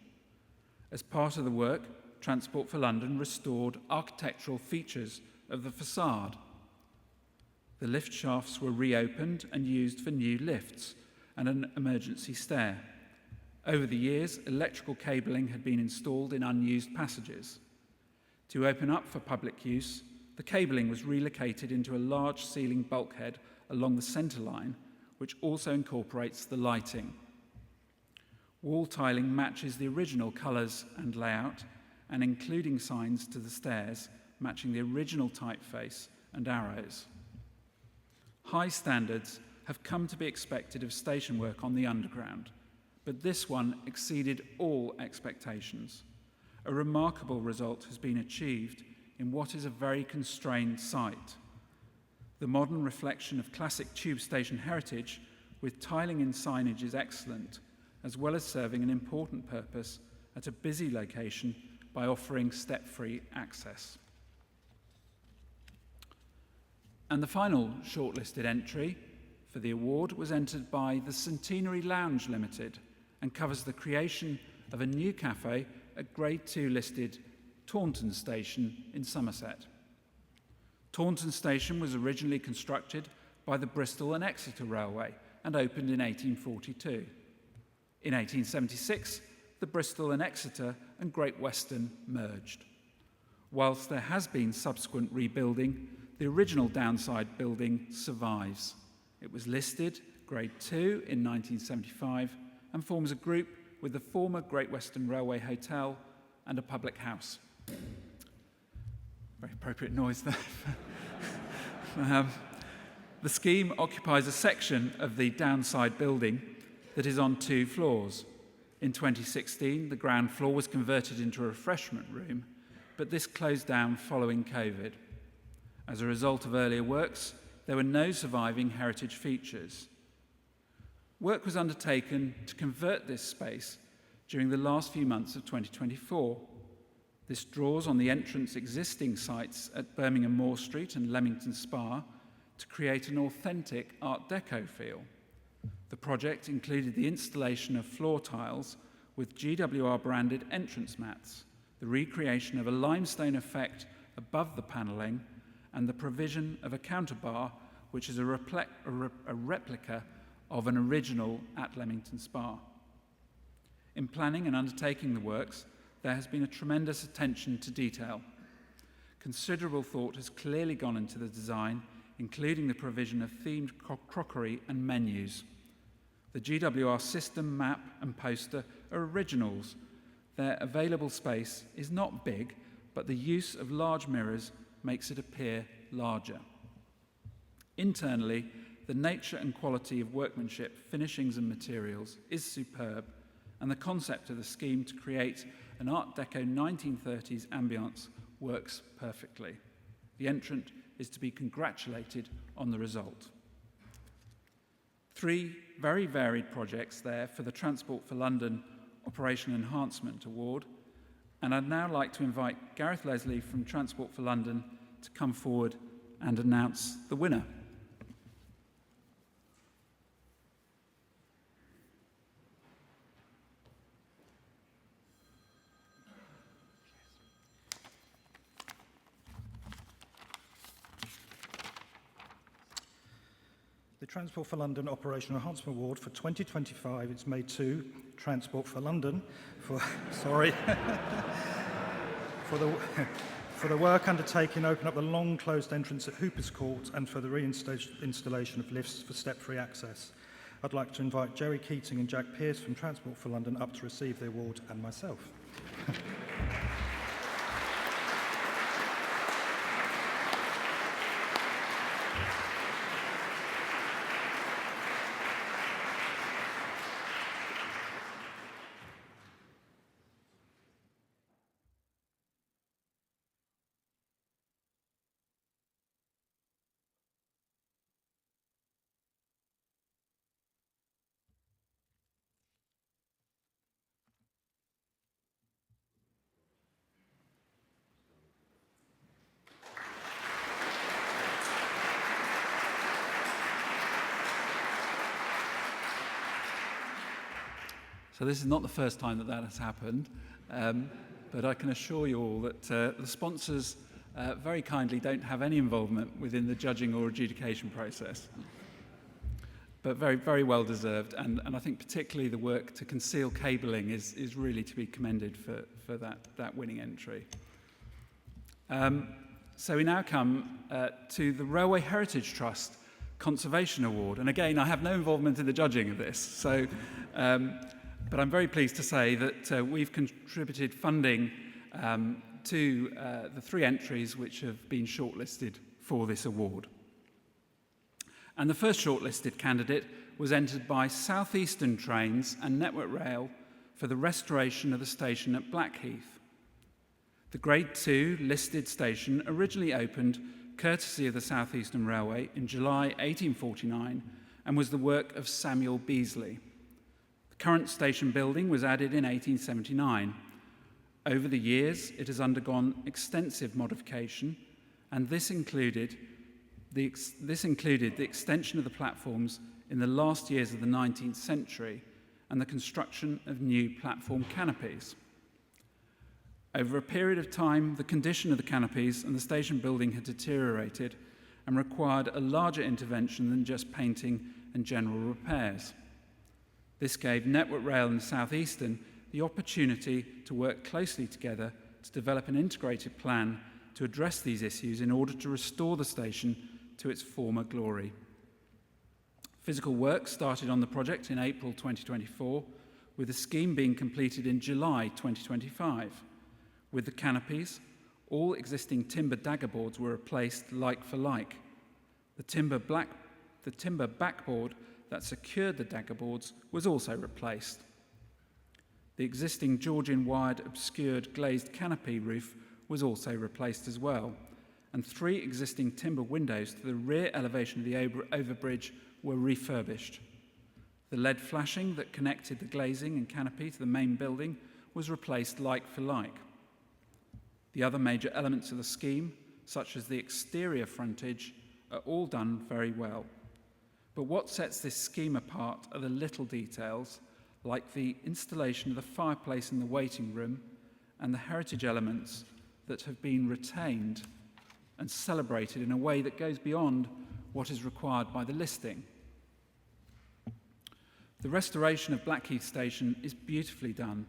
As part of the work, Transport for London restored architectural features of the facade. The lift shafts were reopened and used for new lifts and an emergency stair. Over the years, electrical cabling had been installed in unused passages. To open up for public use, the cabling was relocated into a large ceiling bulkhead along the centre line, which also incorporates the lighting. Wall tiling matches the original colours and layout, and including signs to the stairs matching the original typeface and arrows. High standards have come to be expected of station work on the Underground, but this one exceeded all expectations. A remarkable result has been achieved in what is a very constrained site. The modern reflection of classic tube station heritage with tiling and signage is excellent, as well as serving an important purpose at a busy location by offering step-free access. And the final shortlisted entry for the award was entered by the Centenary Lounge Limited and covers the creation of a new cafe at Grade 2 listed Taunton Station in Somerset. Taunton Station was originally constructed by the Bristol and Exeter Railway and opened in 1842. In 1876, the Bristol and Exeter and Great Western merged. Whilst there has been subsequent rebuilding, the original downside building survives. It was listed Grade 2 in 1975 and forms a group with the former Great Western Railway Hotel and a public house. Very appropriate noise there. The scheme occupies a section of the downside building that is on 2 floors. In 2016, the ground floor was converted into a refreshment room, but this closed down following COVID. As a result of earlier works, there were no surviving heritage features. Work was undertaken to convert this space during the last few months of 2024. This draws on the entrance existing sites at Birmingham Moor Street and Leamington Spa to create an authentic Art Deco feel. The project included the installation of floor tiles with GWR branded entrance mats, the recreation of a limestone effect above the panelling, and the provision of a counterbar, which is a replica of an original at Leamington Spa. In planning and undertaking the works, there has been a tremendous attention to detail. Considerable thought has clearly gone into the design, including the provision of themed crockery and menus. The GWR system, map and poster are originals. Their available space is not big, but the use of large mirrors makes it appear larger. Internally, the nature and quality of workmanship, finishings and materials is superb, and the concept of the scheme to create an Art Deco 1930s ambience works perfectly. The entrant is to be congratulated on the result. 3 very varied projects there for the Transport for London Operation Enhancement Award, and I'd now like to invite Gareth Leslie from Transport for London to come forward and announce the winner. The Transport for London Operation Enhancement Award for 2025 is made to Transport for London for for the work undertaken open up the long closed entrance at Hooper's Court and for the reinstallation of lifts for step-free access. I'd like to invite Jerry Keating and Jack Pearce from Transport for London up to receive the award, and myself. So this is not the first time that has happened, but I can assure you all that the sponsors very kindly don't have any involvement within the judging or adjudication process. But very, very well deserved, and I think particularly the work to conceal cabling is really to be commended for that winning entry. So we now come to the Railway Heritage Trust Conservation Award, and again I have no involvement in the judging of this, so but I'm very pleased to say that we've contributed funding to the 3 entries which have been shortlisted for this award. And the first shortlisted candidate was entered by South Eastern Trains and Network Rail for the restoration of the station at Blackheath. The Grade 2 listed station originally opened courtesy of the South Eastern Railway in July 1849 and was the work of Samuel Beasley. The current station building was added in 1879. Over the years, it has undergone extensive modification, and this included the extension of the platforms in the last years of the 19th century and the construction of new platform canopies. Over a period of time, the condition of the canopies and the station building had deteriorated and required a larger intervention than just painting and general repairs. This gave Network Rail and South Eastern the opportunity to work closely together to develop an integrated plan to address these issues in order to restore the station to its former glory. Physical work started on the project in April 2024, with the scheme being completed in July 2025. With the canopies, all existing timber daggerboards were replaced like for like. The timber backboard that secured the daggerboards was also replaced. The existing Georgian wired obscured glazed canopy roof was also replaced as well, and 3 existing timber windows to the rear elevation of the overbridge were refurbished. The LED flashing that connected the glazing and canopy to the main building was replaced like for like. The other major elements of the scheme, such as the exterior frontage, are all done very well. But what sets this scheme apart are the little details, like the installation of the fireplace in the waiting room and the heritage elements that have been retained and celebrated in a way that goes beyond what is required by the listing. The restoration of Blackheath Station is beautifully done.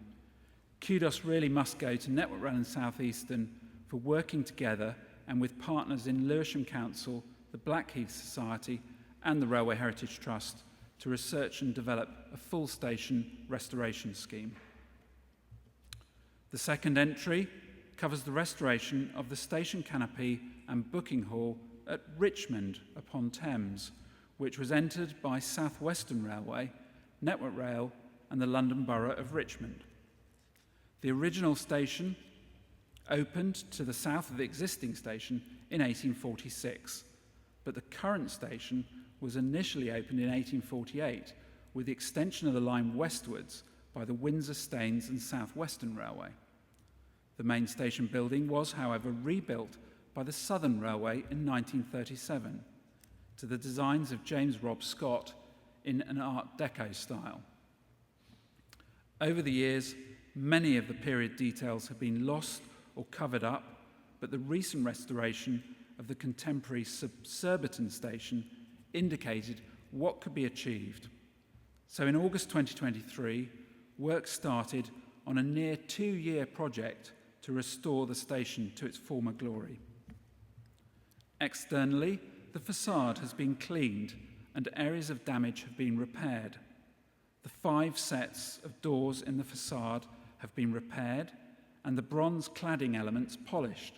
Kudos really must go to Network Rail and South Eastern for working together and with partners in Lewisham Council, the Blackheath Society and the Railway Heritage Trust to research and develop a full station restoration scheme. The second entry covers the restoration of the station canopy and booking hall at Richmond upon Thames, which was entered by South Western Railway, Network Rail and the London Borough of Richmond. The original station opened to the south of the existing station in 1846, but the current station was initially opened in 1848 with the extension of the line westwards by the Windsor, Staines and South Western Railway. The main station building was, however, rebuilt by the Southern Railway in 1937 to the designs of James Robb Scott in an Art Deco style. Over the years, many of the period details have been lost or covered up, but the recent restoration of the contemporary Surbiton station indicated what could be achieved. So in August 2023, work started on a near 2-year project to restore the station to its former glory. Externally, the facade has been cleaned and areas of damage have been repaired. The 5 sets of doors in the facade have been repaired and the bronze cladding elements polished.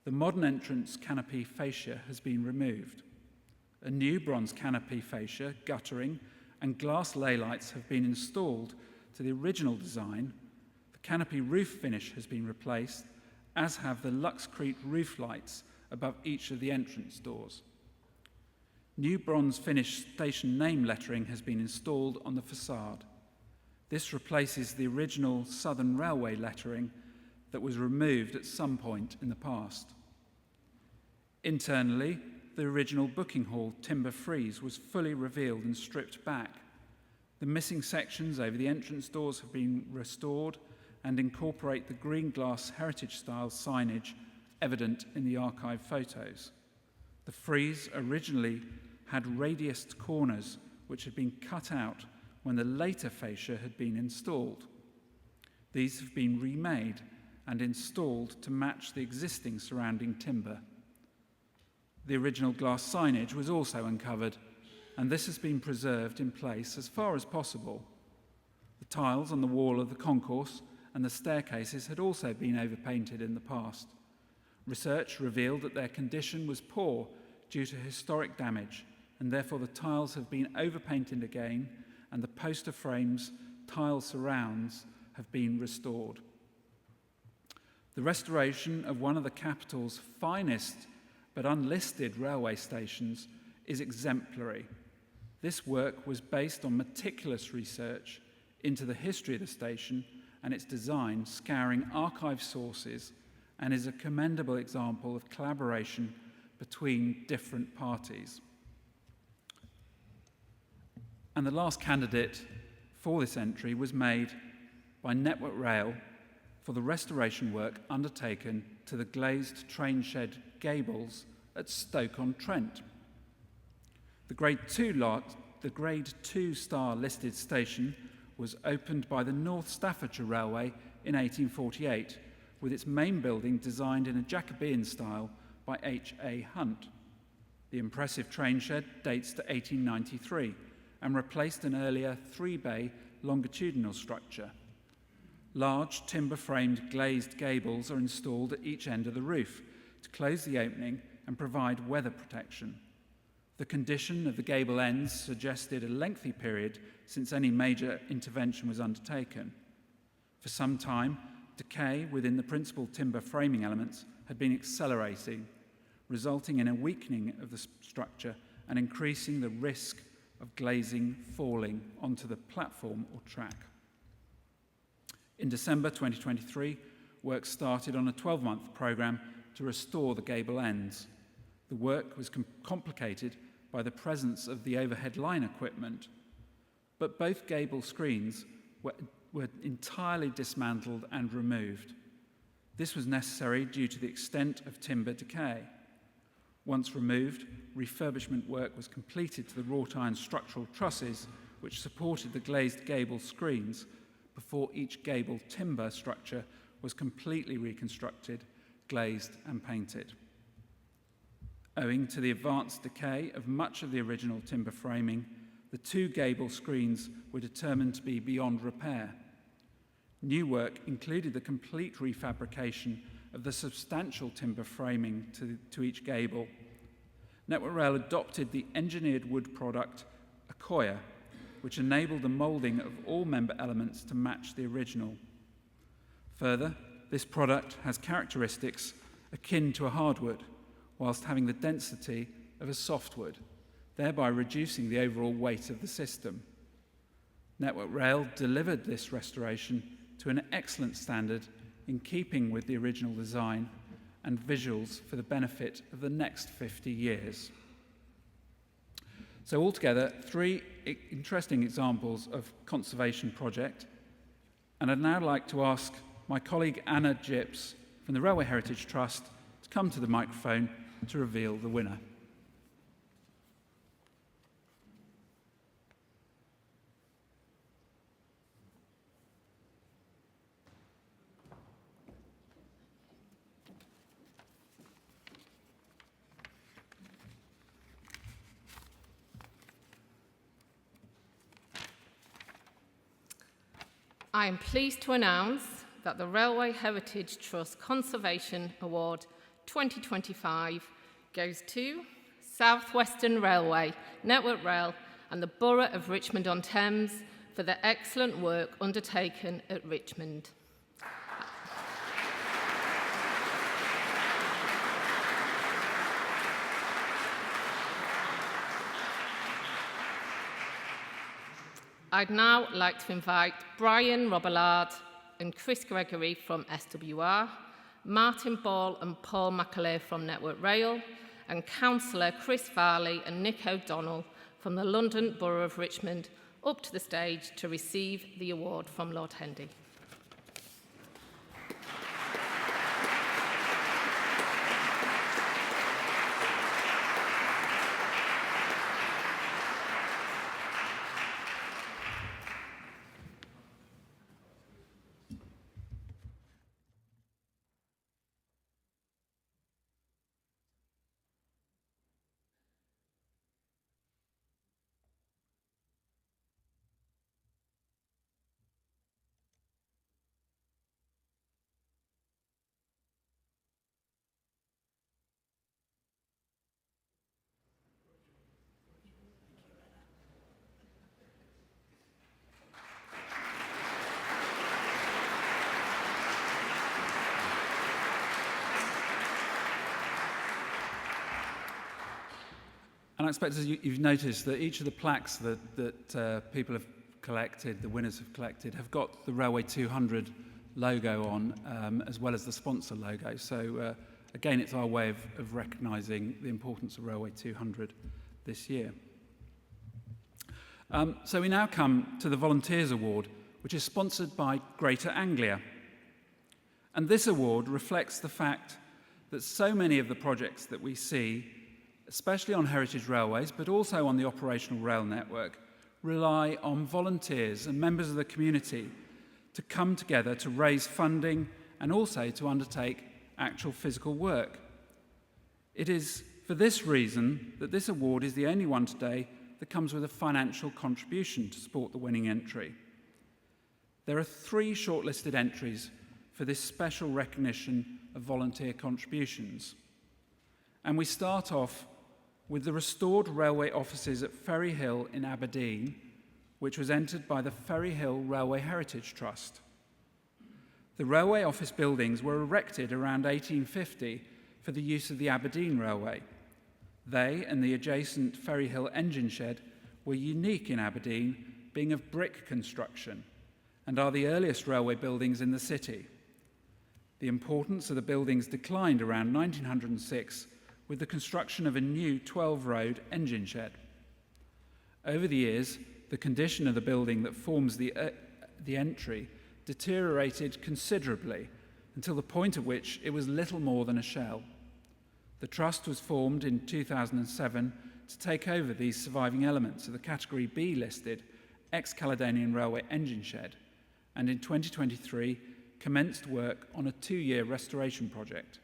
The modern entrance canopy fascia has been removed. A new bronze canopy fascia, guttering, and glass ley lights have been installed to the original design. The canopy roof finish has been replaced, as have the Luxcrete roof lights above each of the entrance doors. New bronze finished station name lettering has been installed on the facade. This replaces the original Southern Railway lettering that was removed at some point in the past. Internally, the original booking hall timber frieze was fully revealed and stripped back. The missing sections over the entrance doors have been restored and incorporate the green glass heritage-style signage evident in the archive photos. The frieze originally had radiused corners which had been cut out when the later fascia had been installed. These have been remade and installed to match the existing surrounding timber. The original glass signage was also uncovered, and this has been preserved in place as far as possible. The tiles on the wall of the concourse and the staircases had also been overpainted in the past. Research revealed that their condition was poor due to historic damage, and therefore the tiles have been overpainted again, and the poster frames, tile surrounds have been restored. The restoration of one of the capital's finest but unlisted railway stations is exemplary. This work was based on meticulous research, into the history of the station and its design, scouring archive sources, and is a commendable example of collaboration between different parties. And the last candidate for this entry was made by Network Rail for the restoration work undertaken to the glazed train shed gables at Stoke-on-Trent. The Grade 2 star listed station was opened by the North Staffordshire Railway in 1848, with its main building designed in a Jacobean style by H.A. Hunt. The impressive train shed dates to 1893 and replaced an earlier three-bay longitudinal structure. Large timber-framed glazed gables are installed at each end of the roof to close the opening and provide weather protection. The condition of the gable ends suggested a lengthy period since any major intervention was undertaken. For some time, decay within the principal timber framing elements had been accelerating, resulting in a weakening of the structure and increasing the risk of glazing falling onto the platform or track. In December 2023, work started on a 12-month programme to restore the gable ends. The work was complicated by the presence of the overhead line equipment, but both gable screens were entirely dismantled and removed. This was necessary due to the extent of timber decay. Once removed, refurbishment work was completed to the wrought iron structural trusses which supported the glazed gable screens before each gable timber structure was completely reconstructed, glazed and painted. Owing to the advanced decay of much of the original timber framing, the two gable screens were determined to be beyond repair. New work included the complete refabrication of the substantial timber framing to each gable. Network Rail adopted the engineered wood product Accoya, which enabled the moulding of all member elements to match the original. Further, this product has characteristics akin to a hardwood, whilst having the density of a softwood, thereby reducing the overall weight of the system. Network Rail delivered this restoration to an excellent standard in keeping with the original design and visuals for the benefit of the next 50 years. So altogether, three interesting examples of conservation project, and I'd now like to ask my colleague Anna Gipps from the Railway Heritage Trust to come to the microphone to reveal the winner. I am pleased to announce that the Railway Heritage Trust Conservation Award 2025 goes to South Western Railway, Network Rail and the Borough of Richmond-on-Thames for their excellent work undertaken at Richmond. I'd now like to invite Brian Robillard and Chris Gregory from SWR, Martin Ball and Paul McAleer from Network Rail, and Councillor Chris Farley and Nick O'Donnell from the London Borough of Richmond up to the stage to receive the award from Lord Hendy. And I expect you've noticed that each of the plaques that people have collected, the winners have collected, have got the Railway 200 logo on, as well as the sponsor logo. So again, it's our way of recognising the importance of Railway 200 this year. So we now come to the Volunteers Award, which is sponsored by Greater Anglia. And this award reflects the fact that so many of the projects that we see, especially on heritage railways, but also on the operational rail network, rely on volunteers and members of the community to come together to raise funding and also to undertake actual physical work. It is for this reason that this award is the only one today that comes with a financial contribution to support the winning entry. There are 3 shortlisted entries for this special recognition of volunteer contributions. And we start off with the restored railway offices at Ferry Hill in Aberdeen, which was entered by the Ferry Hill Railway Heritage Trust. The railway office buildings were erected around 1850 for the use of the Aberdeen Railway. They and the adjacent Ferry Hill engine shed were unique in Aberdeen, being of brick construction, and are the earliest railway buildings in the city. The importance of the buildings declined around 1906 with the construction of a new 12-road engine shed. Over the years, the condition of the building that forms the entry deteriorated considerably until the point at which it was little more than a shell. The trust was formed in 2007 to take over these surviving elements of the Category B listed ex-Caledonian Railway engine shed, and in 2023 commenced work on a 2-year restoration project.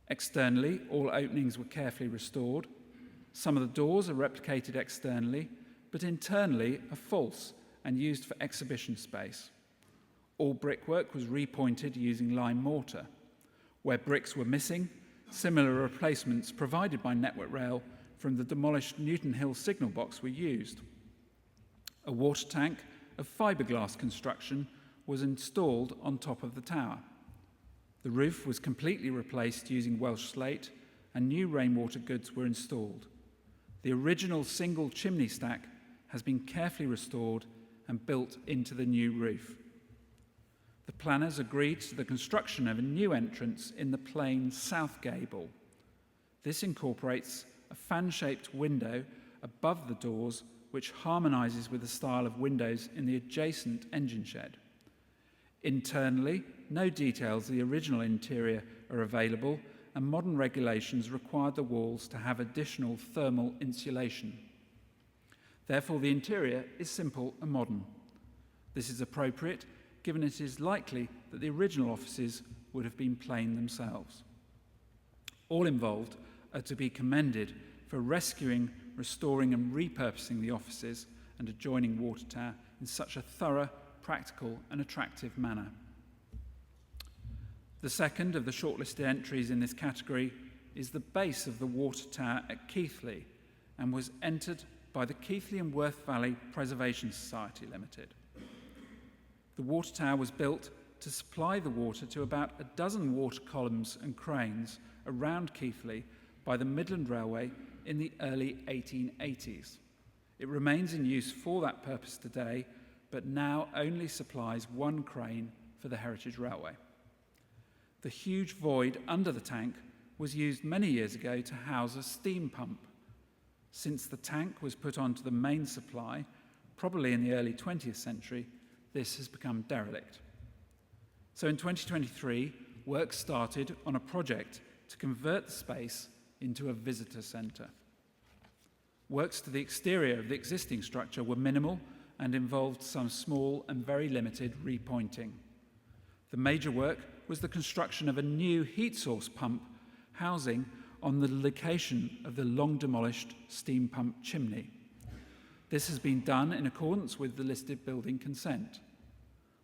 Externally, all openings were carefully restored. Some of the doors are replicated externally, but internally are false and used for exhibition space. All brickwork was repointed using lime mortar. Where bricks were missing, similar replacements provided by Network Rail from the demolished Newton Hill signal box were used. A water tank of fiberglass construction was installed on top of the tower. The roof was completely replaced using Welsh slate, and new rainwater goods were installed. The original single chimney stack has been carefully restored and built into the new roof. The planners agreed to the construction of a new entrance in the plain south gable. This incorporates a fan-shaped window above the doors, which harmonises with the style of windows in the adjacent engine shed. Internally, no details of the original interior are available, and modern regulations require the walls to have additional thermal insulation. Therefore, the interior is simple and modern. This is appropriate, given it is likely that the original offices would have been plain themselves. All involved are to be commended for rescuing, restoring and repurposing the offices and adjoining water tower in such a thorough, practical and attractive manner. The second of the shortlisted entries in this category is the base of the water tower at Keighley and was entered by the Keighley and Worth Valley Preservation Society Limited. The water tower was built to supply the water to about a dozen water columns and cranes around Keighley by the Midland Railway in the early 1880s. It remains in use for that purpose today, but now only supplies one crane for the Heritage Railway. The huge void under the tank was used many years ago to house a steam pump. Since the tank was put onto the main supply, probably in the early 20th century, this has become derelict. So in 2023, work started on a project to convert the space into a visitor centre. Works to the exterior of the existing structure were minimal and involved some small and very limited repointing. The major work was the construction of a new heat source pump housing on the location of the long-demolished steam pump chimney. This has been done in accordance with the listed building consent.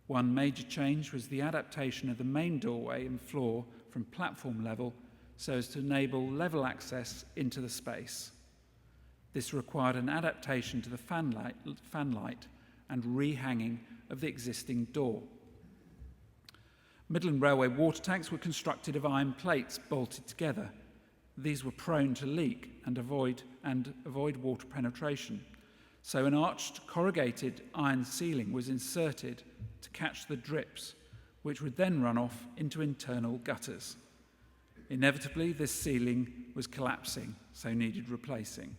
One major change was the adaptation of the main doorway and floor from platform level so as to enable level access into the space. This required an adaptation to the fan light and rehanging of the existing door. Midland Railway water tanks were constructed of iron plates bolted together. These were prone to leak and avoid water penetration, So an arched corrugated iron ceiling was inserted to catch the drips, which would then run off into internal gutters. Inevitably, this ceiling was collapsing, so needed replacing.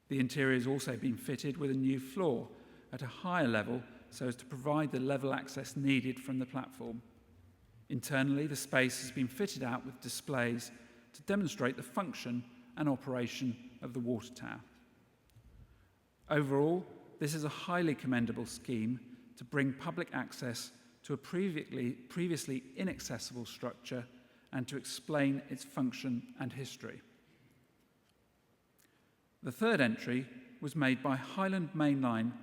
The interior has also been fitted with a new floor at a higher level so as to provide the level access needed from the platform. Internally, the space has been fitted out with displays to demonstrate the function and operation of the water tower. Overall, this is a highly commendable scheme to bring public access to a previously inaccessible structure and to explain its function and history. The third entry was made by Highland Mainline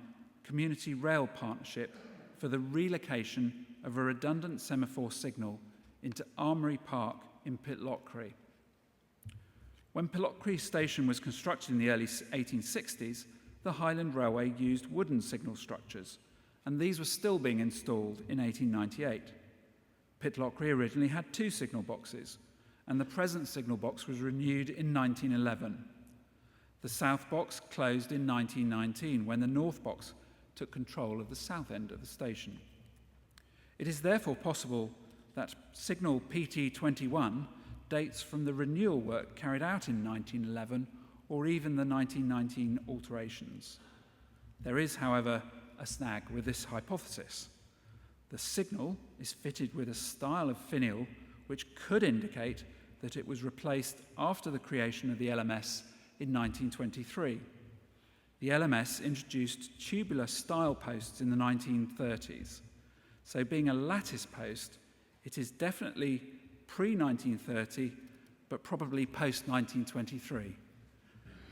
Community Rail Partnership for the relocation of a redundant semaphore signal into Armoury Park in Pitlochry. When Pitlochry Station was constructed in the early 1860s, the Highland Railway used wooden signal structures, and these were still being installed in 1898. Pitlochry originally had 2 signal boxes, and the present signal box was renewed in 1911. The south box closed in 1919 when the north box took control of the south end of the station. It is therefore possible that signal PT21 dates from the renewal work carried out in 1911 or even the 1919 alterations. There is, however, a snag with this hypothesis. The signal is fitted with a style of finial which could indicate that it was replaced after the creation of the LMS in 1923. The LMS introduced tubular style posts in the 1930s. So being a lattice post, it is definitely pre-1930, but probably post-1923.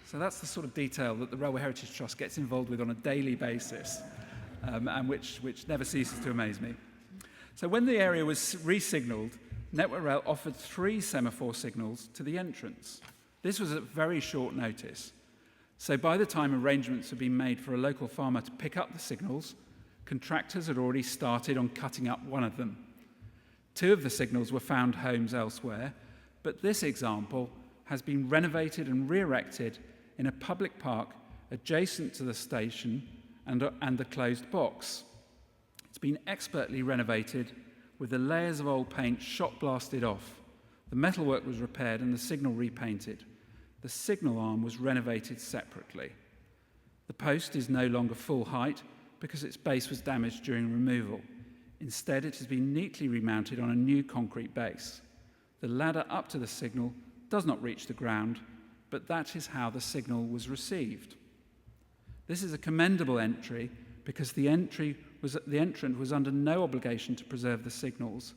So that's the sort of detail that the Railway Heritage Trust gets involved with on a daily basis, and which never ceases to amaze me. So when the area was re-signalled, Network Rail offered 3 semaphore signals to the entrance. This was at very short notice. So by the time arrangements had been made for a local farmer to pick up the signals, contractors had already started on cutting up one of them. 2 of the signals were found homes elsewhere, but this example has been renovated and re-erected in a public park adjacent to the station and the closed box. It's been expertly renovated with the layers of old paint shot blasted off. The metalwork was repaired and the signal repainted. The signal arm was renovated separately. The post is no longer full height because its base was damaged during removal. Instead, it has been neatly remounted on a new concrete base. The ladder up to the signal does not reach the ground, but that is how the signal was received. This is a commendable entry because the entrant was under no obligation to preserve the signals,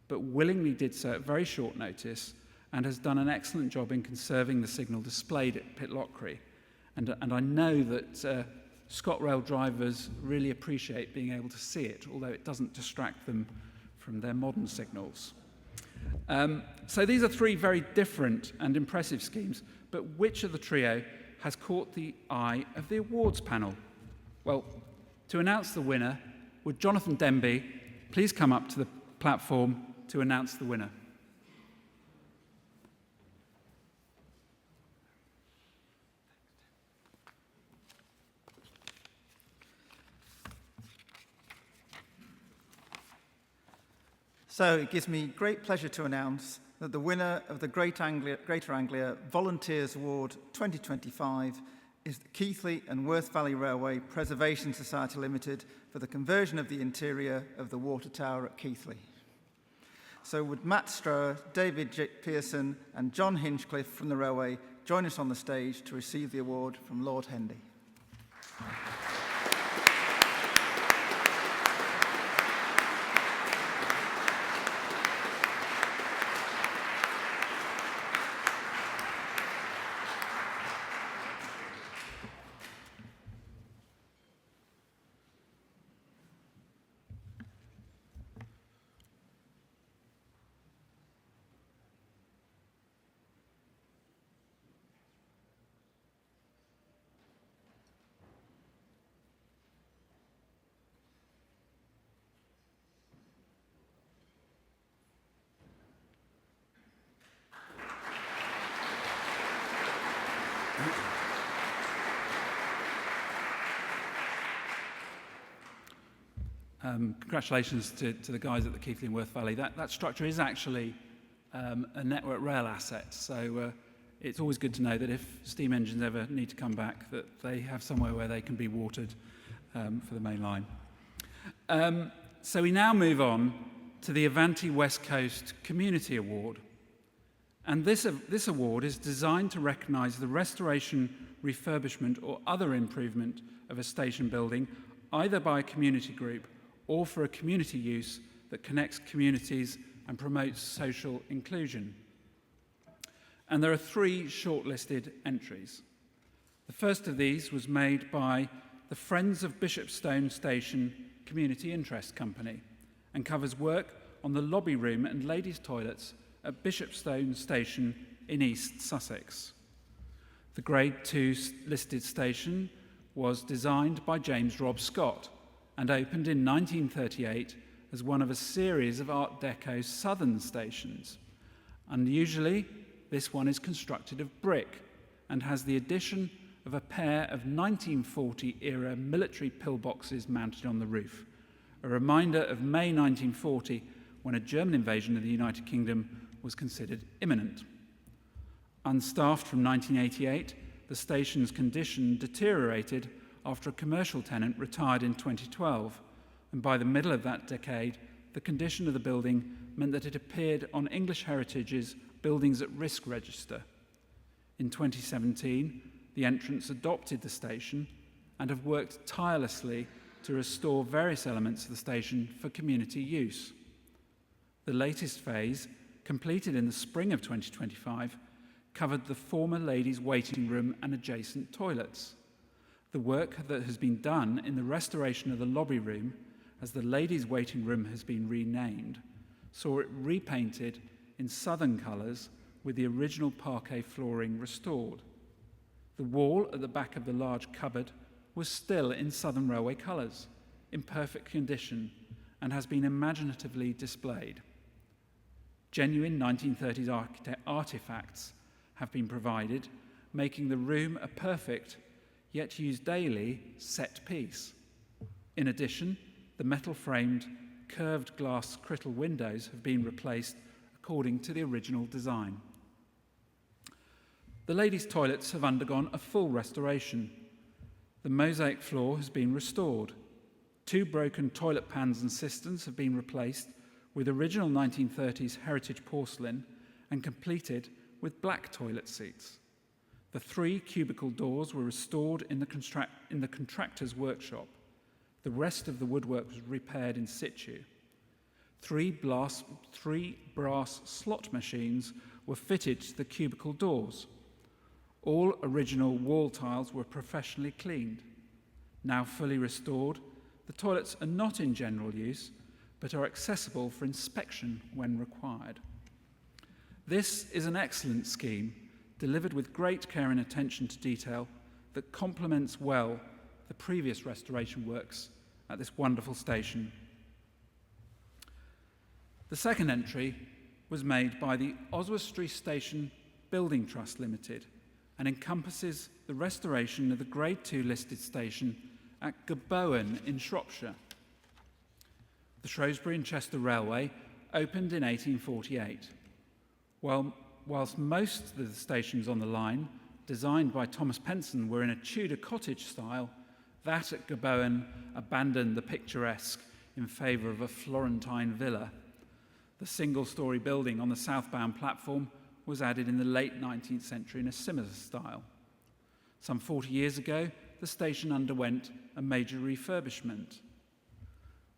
but willingly did so at very short notice and has done an excellent job in conserving the signal displayed at Pitlochry. And I know that ScotRail drivers really appreciate being able to see it, although it doesn't distract them from their modern signals. So these are 3 very different and impressive schemes, but which of the trio has caught the eye of the awards panel? Well, to announce the winner, would Jonathan Denby please come up to the platform to announce the winner? So it gives me great pleasure to announce that the winner of the Greater Anglia Volunteers Award 2025 is the Keighley and Worth Valley Railway Preservation Society Limited for the conversion of the interior of the water tower at Keighley. So would Matt Strower, David Pearson and John Hinchcliffe from the railway join us on the stage to receive the award from Lord Hendy. congratulations to the guys at the Keighley and Worth Valley. That structure is actually a Network Rail asset, so it's always good to know that if steam engines ever need to come back, that they have somewhere where they can be watered for the main line. So we now move on to the Avanti West Coast Community Award. And this award is designed to recognise the restoration, refurbishment or other improvement of a station building, either by a community group or for a community use that connects communities and promotes social inclusion. And there are 3 shortlisted entries. The first of these was made by the Friends of Bishopstone Station Community Interest Company and covers work on the lobby room and ladies' toilets at Bishopstone Station in East Sussex. The Grade 2 listed station was designed by James Robb Scott and opened in 1938 as one of a series of Art Deco southern stations. Unusually, this one is constructed of brick and has the addition of a pair of 1940-era military pillboxes mounted on the roof, a reminder of May 1940 when a German invasion of the United Kingdom was considered imminent. Unstaffed from 1988, the station's condition deteriorated after a commercial tenant retired in 2012, and by the middle of that decade, the condition of the building meant that it appeared on English Heritage's Buildings at Risk register. In 2017, the entrants adopted the station and have worked tirelessly to restore various elements of the station for community use. The latest phase, completed in the spring of 2025, covered the former ladies' waiting room and adjacent toilets. The work that has been done in the restoration of the lobby room, as the ladies' waiting room has been renamed, saw it repainted in southern colours with the original parquet flooring restored. The wall at the back of the large cupboard was still in Southern Railway colours, in perfect condition, and has been imaginatively displayed. Genuine 1930s artefacts have been provided, making the room a perfect, yet used daily, set piece. In addition, the metal-framed, curved glass crittle windows have been replaced according to the original design. The ladies' toilets have undergone a full restoration. The mosaic floor has been restored. 2 broken toilet pans and cisterns have been replaced with original 1930s heritage porcelain and completed with black toilet seats. The 3 cubicle doors were restored in the contractor's workshop. The rest of the woodwork was repaired in situ. 3 brass slot machines were fitted to the cubicle doors. All original wall tiles were professionally cleaned. Now fully restored, the toilets are not in general use, but are accessible for inspection when required. This is an excellent scheme, delivered with great care and attention to detail, that complements well the previous restoration works at this wonderful station. The second entry was made by the Oswestry Station Building Trust Limited and encompasses the restoration of the Grade 2 listed station at Gebowen in Shropshire. The Shrewsbury and Chester Railway opened in 1848. Whilst most of the stations on the line, designed by Thomas Penson, were in a Tudor cottage style, that at Gebowen abandoned the picturesque in favour of a Florentine villa. The single-storey building on the southbound platform was added in the late 19th century in a similar style. Some 40 years ago, the station underwent a major refurbishment.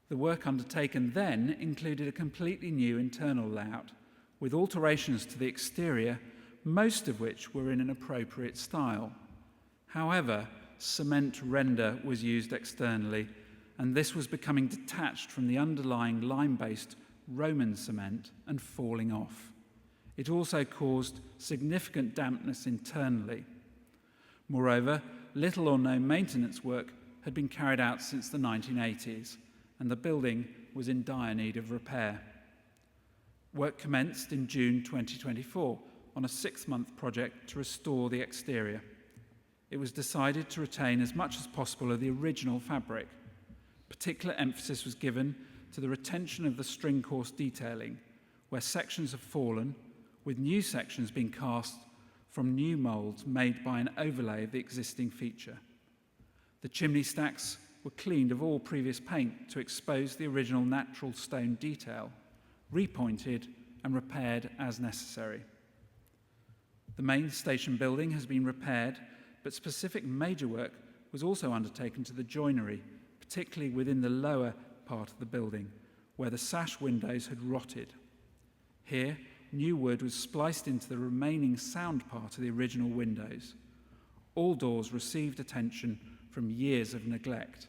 The work undertaken then included a completely new internal layout, with alterations to the exterior, most of which were in an appropriate style. However, cement render was used externally, and this was becoming detached from the underlying lime-based Roman cement and falling off. It also caused significant dampness internally. Moreover, little or no maintenance work had been carried out since the 1980s, and the building was in dire need of repair. Work commenced in June 2024 on a 6-month project to restore the exterior. It was decided to retain as much as possible of the original fabric. Particular emphasis was given to the retention of the string course detailing, where sections have fallen, with new sections being cast from new moulds made by an overlay of the existing feature. The chimney stacks were cleaned of all previous paint to expose the original natural stone detail, repointed and repaired as necessary. The main station building has been repaired, but specific major work was also undertaken to the joinery, particularly within the lower part of the building, where the sash windows had rotted. Here, new wood was spliced into the remaining sound part of the original windows. All doors received attention from years of neglect.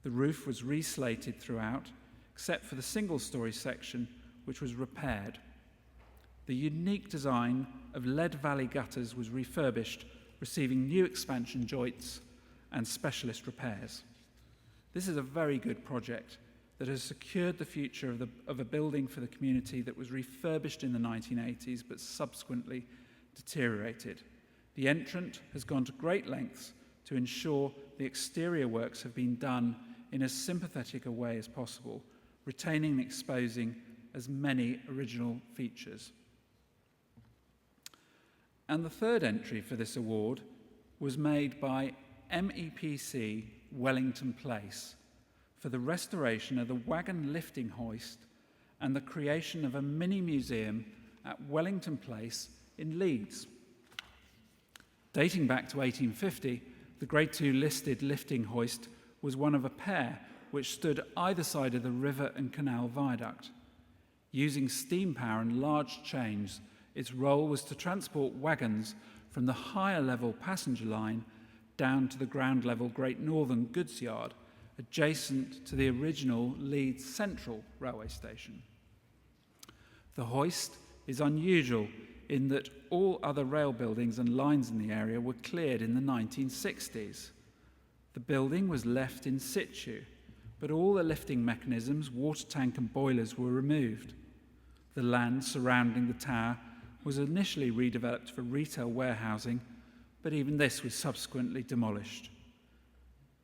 The roof was reslated throughout, except for the single-storey section, which was repaired. The unique design of lead valley gutters was refurbished, receiving new expansion joints and specialist repairs. This is a very good project that has secured the future of a building for the community that was refurbished in the 1980s but subsequently deteriorated. The entrant has gone to great lengths to ensure the exterior works have been done in as sympathetic a way as possible, retaining and exposing as many original features. And the third entry for this award was made by MEPC Wellington Place for the restoration of the wagon lifting hoist and the creation of a mini museum at Wellington Place in Leeds. Dating back to 1850, the Grade II listed lifting hoist was one of a pair which stood either side of the river and canal viaduct. Using steam power and large chains, its role was to transport wagons from the higher level passenger line down to the ground level Great Northern goods yard, adjacent to the original Leeds Central railway station. The hoist is unusual in that all other rail buildings and lines in the area were cleared in the 1960s. The building was left in situ, but all the lifting mechanisms, water tank and boilers were removed. The land surrounding the tower was initially redeveloped for retail warehousing, but even this was subsequently demolished.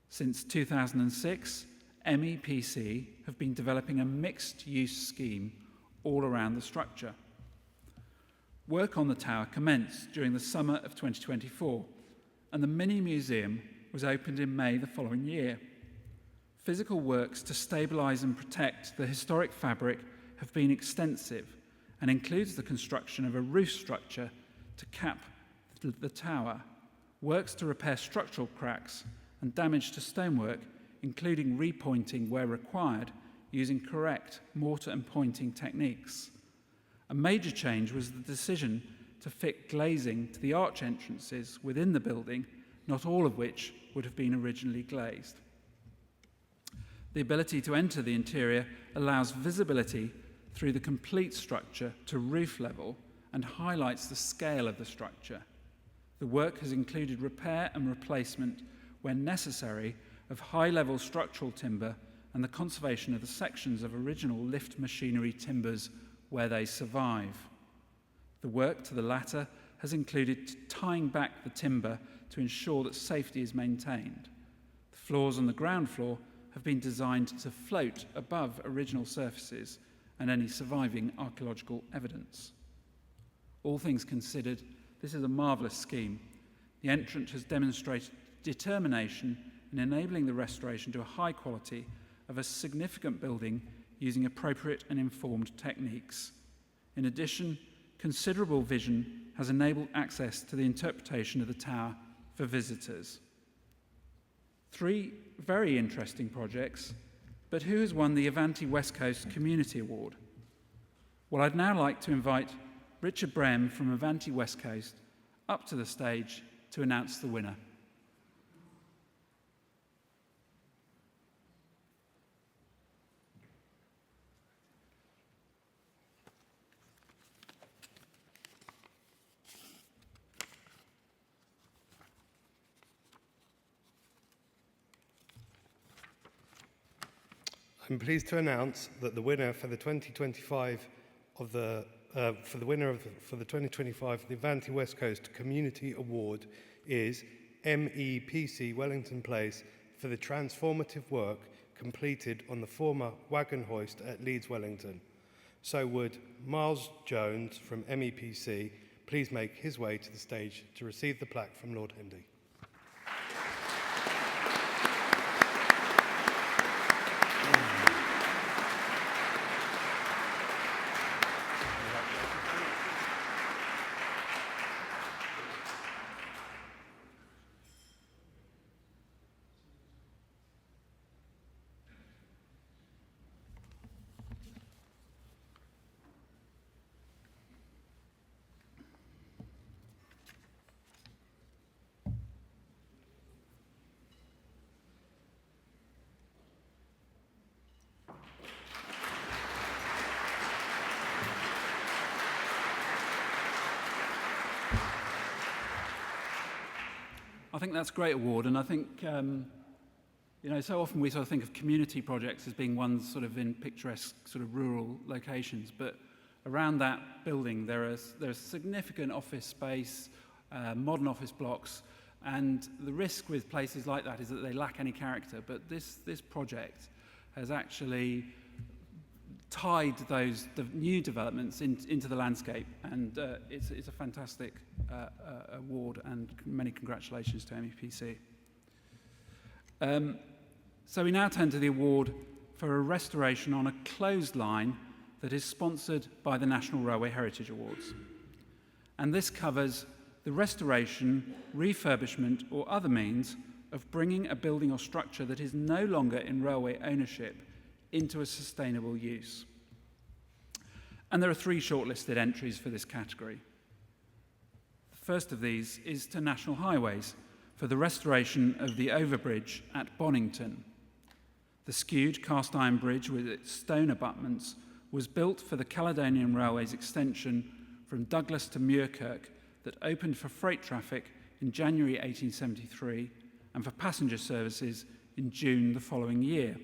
Since 2006, MEPC have been developing a mixed-use scheme all around the structure. Work on the tower commenced during the summer of 2024, and the mini-museum was opened in May the following year. Physical works to stabilise and protect the historic fabric have been extensive and includes the construction of a roof structure to cap the tower, works to repair structural cracks and damage to stonework, including repointing where required using correct mortar and pointing techniques. A major change was the decision to fit glazing to the arch entrances within the building, not all of which would have been originally glazed. The ability to enter the interior allows visibility through the complete structure to roof level and highlights the scale of the structure. The work has included repair and replacement, when necessary, of high-level structural timber and the conservation of the sections of original lift machinery timbers where they survive. The work to the latter has included tying back the timber to ensure that safety is maintained. The floors on the ground floor have been designed to float above original surfaces and any surviving archaeological evidence. All things considered, this is a marvellous scheme. The entrant has demonstrated determination in enabling the restoration to a high quality of a significant building using appropriate and informed techniques. In addition, considerable vision has enabled access to the interpretation of the tower for visitors. 3 very interesting projects, but who has won the Avanti West Coast Community Award? Well, I'd now like to invite Richard Brem from Avanti West Coast up to the stage to announce the winner. I'm pleased to announce that the winner for the 2025 of the Avanti West Coast Community Award is MEPC Wellington Place for the transformative work completed on the former wagon hoist at Leeds Wellington. So would Miles Jones from MEPC please make his way to the stage to receive the plaque from Lord Hendy. I think that's a great award, and I think, so often we sort of think of community projects as being ones sort of in picturesque sort of rural locations, but around that building there's significant office space, modern office blocks, and the risk with places like that is that they lack any character, but this project has actually tied the new developments into the landscape, and it's a fantastic award, and many congratulations to MEPC. So we now turn to the award for a restoration on a closed line that is sponsored by the National Railway Heritage Awards. And this covers the restoration, refurbishment or other means of bringing a building or structure that is no longer in railway ownership into a sustainable use. And there are 3 shortlisted entries for this category. The first of these is to National Highways for the restoration of the overbridge at Bonington. The skewed cast iron bridge with its stone abutments was built for the Caledonian Railways extension from Douglas to Muirkirk that opened for freight traffic in January 1873 and for passenger services in June the following year.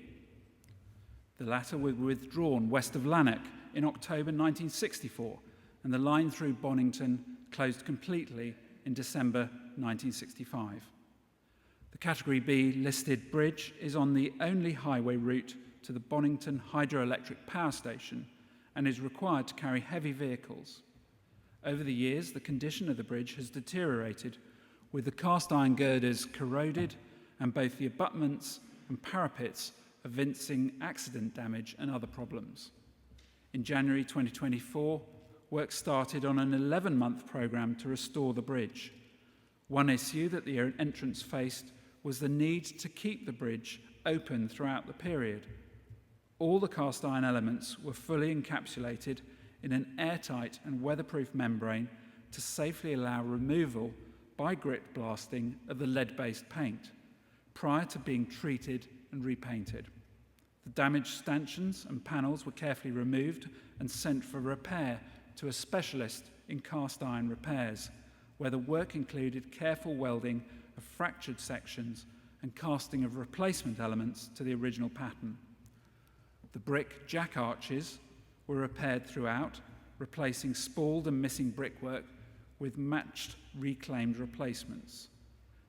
The latter were withdrawn west of Lanark in October 1964, and the line through Bonington closed completely in December 1965. The Category B listed bridge is on the only highway route to the Bonington Hydroelectric Power Station and is required to carry heavy vehicles. Over the years, the condition of the bridge has deteriorated, with the cast iron girders corroded and both the abutments and parapets evincing accident damage and other problems. In January 2024, work started on an 11-month programme to restore the bridge. One issue that the entrance faced was the need to keep the bridge open throughout the period. All the cast iron elements were fully encapsulated in an airtight and weatherproof membrane to safely allow removal by grit blasting of the lead-based paint prior to being treated and repainted. The damaged stanchions and panels were carefully removed and sent for repair to a specialist in cast iron repairs, where the work included careful welding of fractured sections and casting of replacement elements to the original pattern. The brick jack arches were repaired throughout, replacing spalled and missing brickwork with matched reclaimed replacements.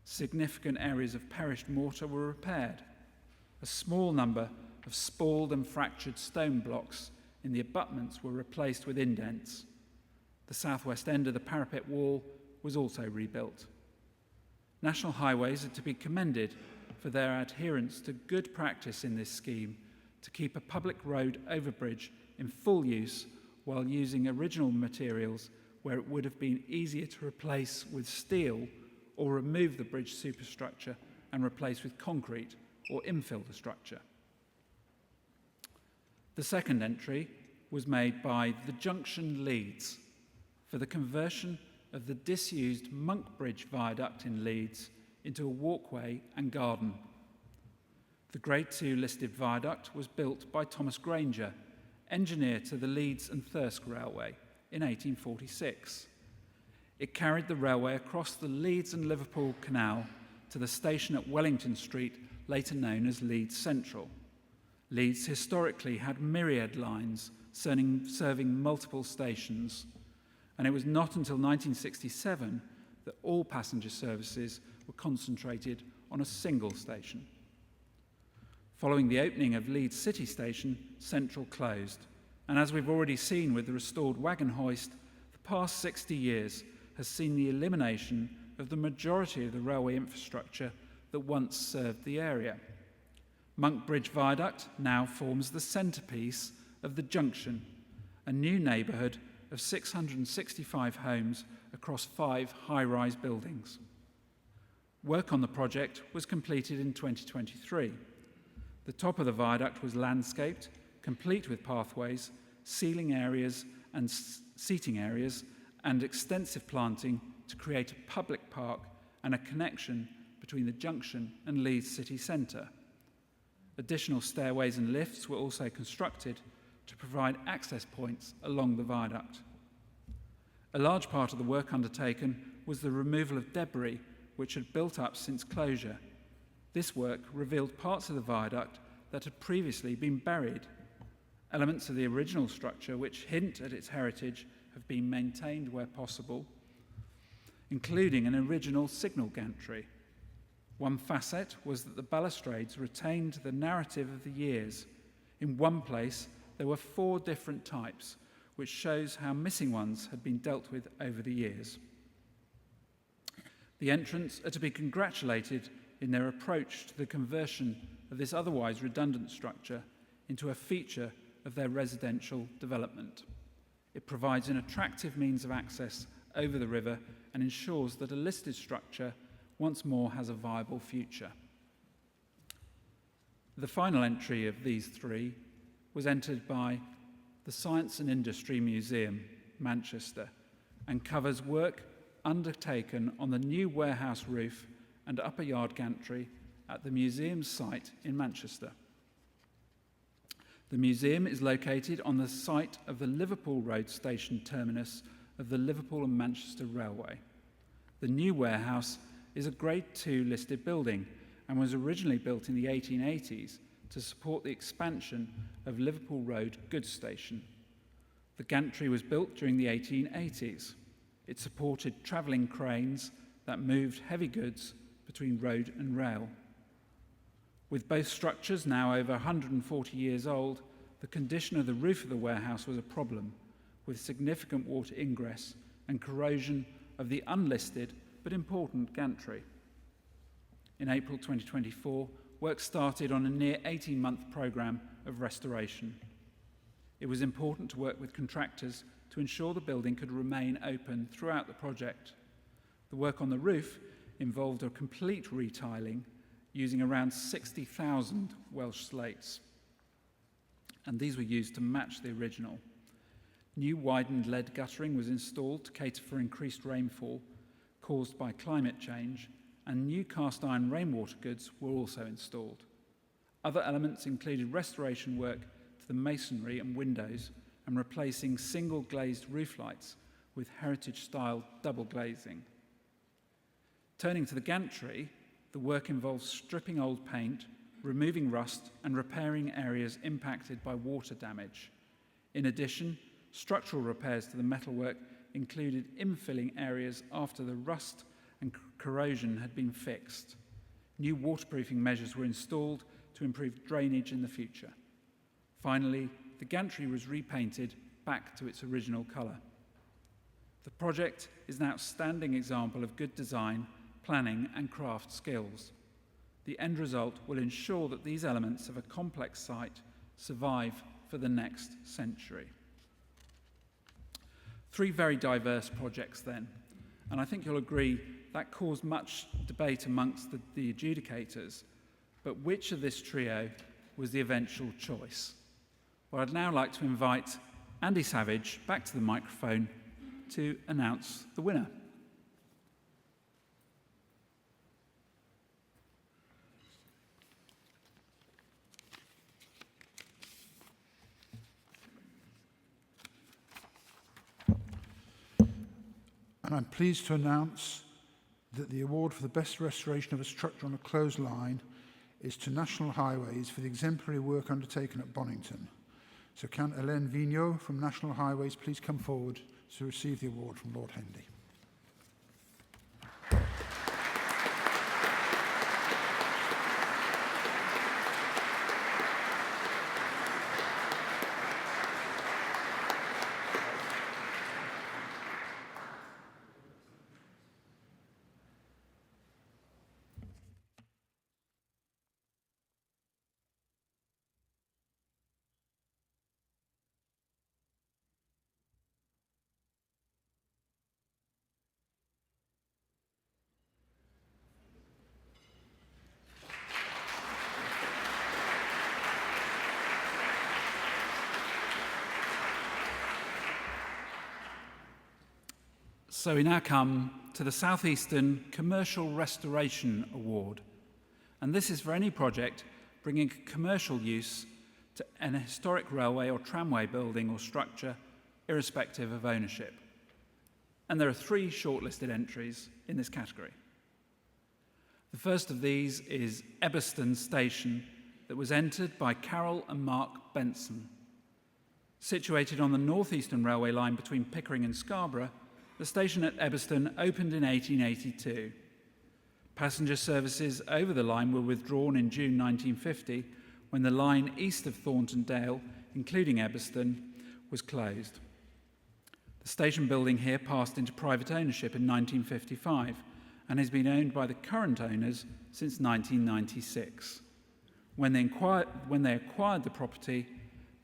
Significant areas of perished mortar were repaired. A small number of spalled and fractured stone blocks in the abutments were replaced with indents. The southwest end of the parapet wall was also rebuilt. National Highways are to be commended for their adherence to good practice in this scheme to keep a public road overbridge in full use while using original materials where it would have been easier to replace with steel or remove the bridge superstructure and replace with concrete or infill the structure. The second entry was made by the Junction Leeds for the conversion of the disused Monk Bridge Viaduct in Leeds into a walkway and garden. The Grade 2 listed viaduct was built by Thomas Granger, engineer to the Leeds and Thirsk Railway, in 1846. It carried the railway across the Leeds and Liverpool Canal to the station at Wellington Street, later known as Leeds Central. Leeds historically had myriad lines serving multiple stations, and it was not until 1967 that all passenger services were concentrated on a single station. Following the opening of Leeds City Station, Central closed. And as we've already seen with the restored wagon hoist, the past 60 years has seen the elimination of the majority of the railway infrastructure that once served the area. Monk Bridge Viaduct now forms the centrepiece of the junction, a new neighbourhood of 665 homes across 5 high-rise buildings. Work on the project was completed in 2023. The top of the viaduct was landscaped, complete with pathways, seating areas and seating areas, and extensive planting to create a public park and a connection between the junction and Leeds city centre. Additional stairways and lifts were also constructed to provide access points along the viaduct. A large part of the work undertaken was the removal of debris which had built up since closure. This work revealed parts of the viaduct that had previously been buried. Elements of the original structure which hint at its heritage have been maintained where possible, including an original signal gantry. One facet was that the balustrades retained the narrative of the years. In one place, there were 4 different types, which shows how missing ones had been dealt with over the years. The entrants are to be congratulated in their approach to the conversion of this otherwise redundant structure into a feature of their residential development. It provides an attractive means of access over the river and ensures that a listed structure once more has a viable future. The final entry of these 3 was entered by the Science and Industry Museum, Manchester, and covers work undertaken on the new warehouse roof and upper yard gantry at the museum's site in Manchester. The museum is located on the site of the Liverpool Road station terminus of the Liverpool and Manchester Railway. The new warehouse is a Grade 2 listed building and was originally built in the 1880s to support the expansion of Liverpool Road goods station. The gantry was built during the 1880s. It supported travelling cranes that moved heavy goods between road and rail. With both structures now over 140 years old, the condition of the roof of the warehouse was a problem, with significant water ingress and corrosion of the unlisted but important gantry. In April 2024, work started on a near 18-month programme of restoration. It was important to work with contractors to ensure the building could remain open throughout the project. The work on the roof involved a complete retiling using around 60,000 Welsh slates, and these were used to match the original. New widened lead guttering was installed to cater for increased rainfall caused by climate change, and new cast iron rainwater goods were also installed. Other elements included restoration work to the masonry and windows and replacing single glazed roof lights with heritage-style double glazing. Turning to the gantry, the work involves stripping old paint, removing rust, and repairing areas impacted by water damage. In addition, structural repairs to the metalwork included infilling areas after the rust and corrosion had been fixed. New waterproofing measures were installed to improve drainage in the future. Finally, the gantry was repainted back to its original colour. The project is an outstanding example of good design, planning and craft skills. The end result will ensure that these elements of a complex site survive for the next century. 3 very diverse projects then, and I think you'll agree that caused much debate amongst the adjudicators, but which of this trio was the eventual choice? Well, I'd now like to invite Andy Savage back to the microphone to announce the winner. And I'm pleased to announce that the award for the best restoration of a structure on a closed line is to National Highways for the exemplary work undertaken at Bonington. So can Hélène Vigneault from National Highways please come forward to receive the award from Lord Hendy. So we now come to the Southeastern Commercial Restoration Award. And this is for any project bringing commercial use to an historic railway or tramway building or structure, irrespective of ownership. And there are 3 shortlisted entries in this category. The first of these is Ebbston Station, that was entered by Carol and Mark Benson. Situated on the northeastern railway line between Pickering and Scarborough, the station at Ebbston opened in 1882. Passenger services over the line were withdrawn in June 1950, when the line east of Thornton Dale, including Ebbston, was closed. The station building here passed into private ownership in 1955 and has been owned by the current owners since 1996. When they acquired the property,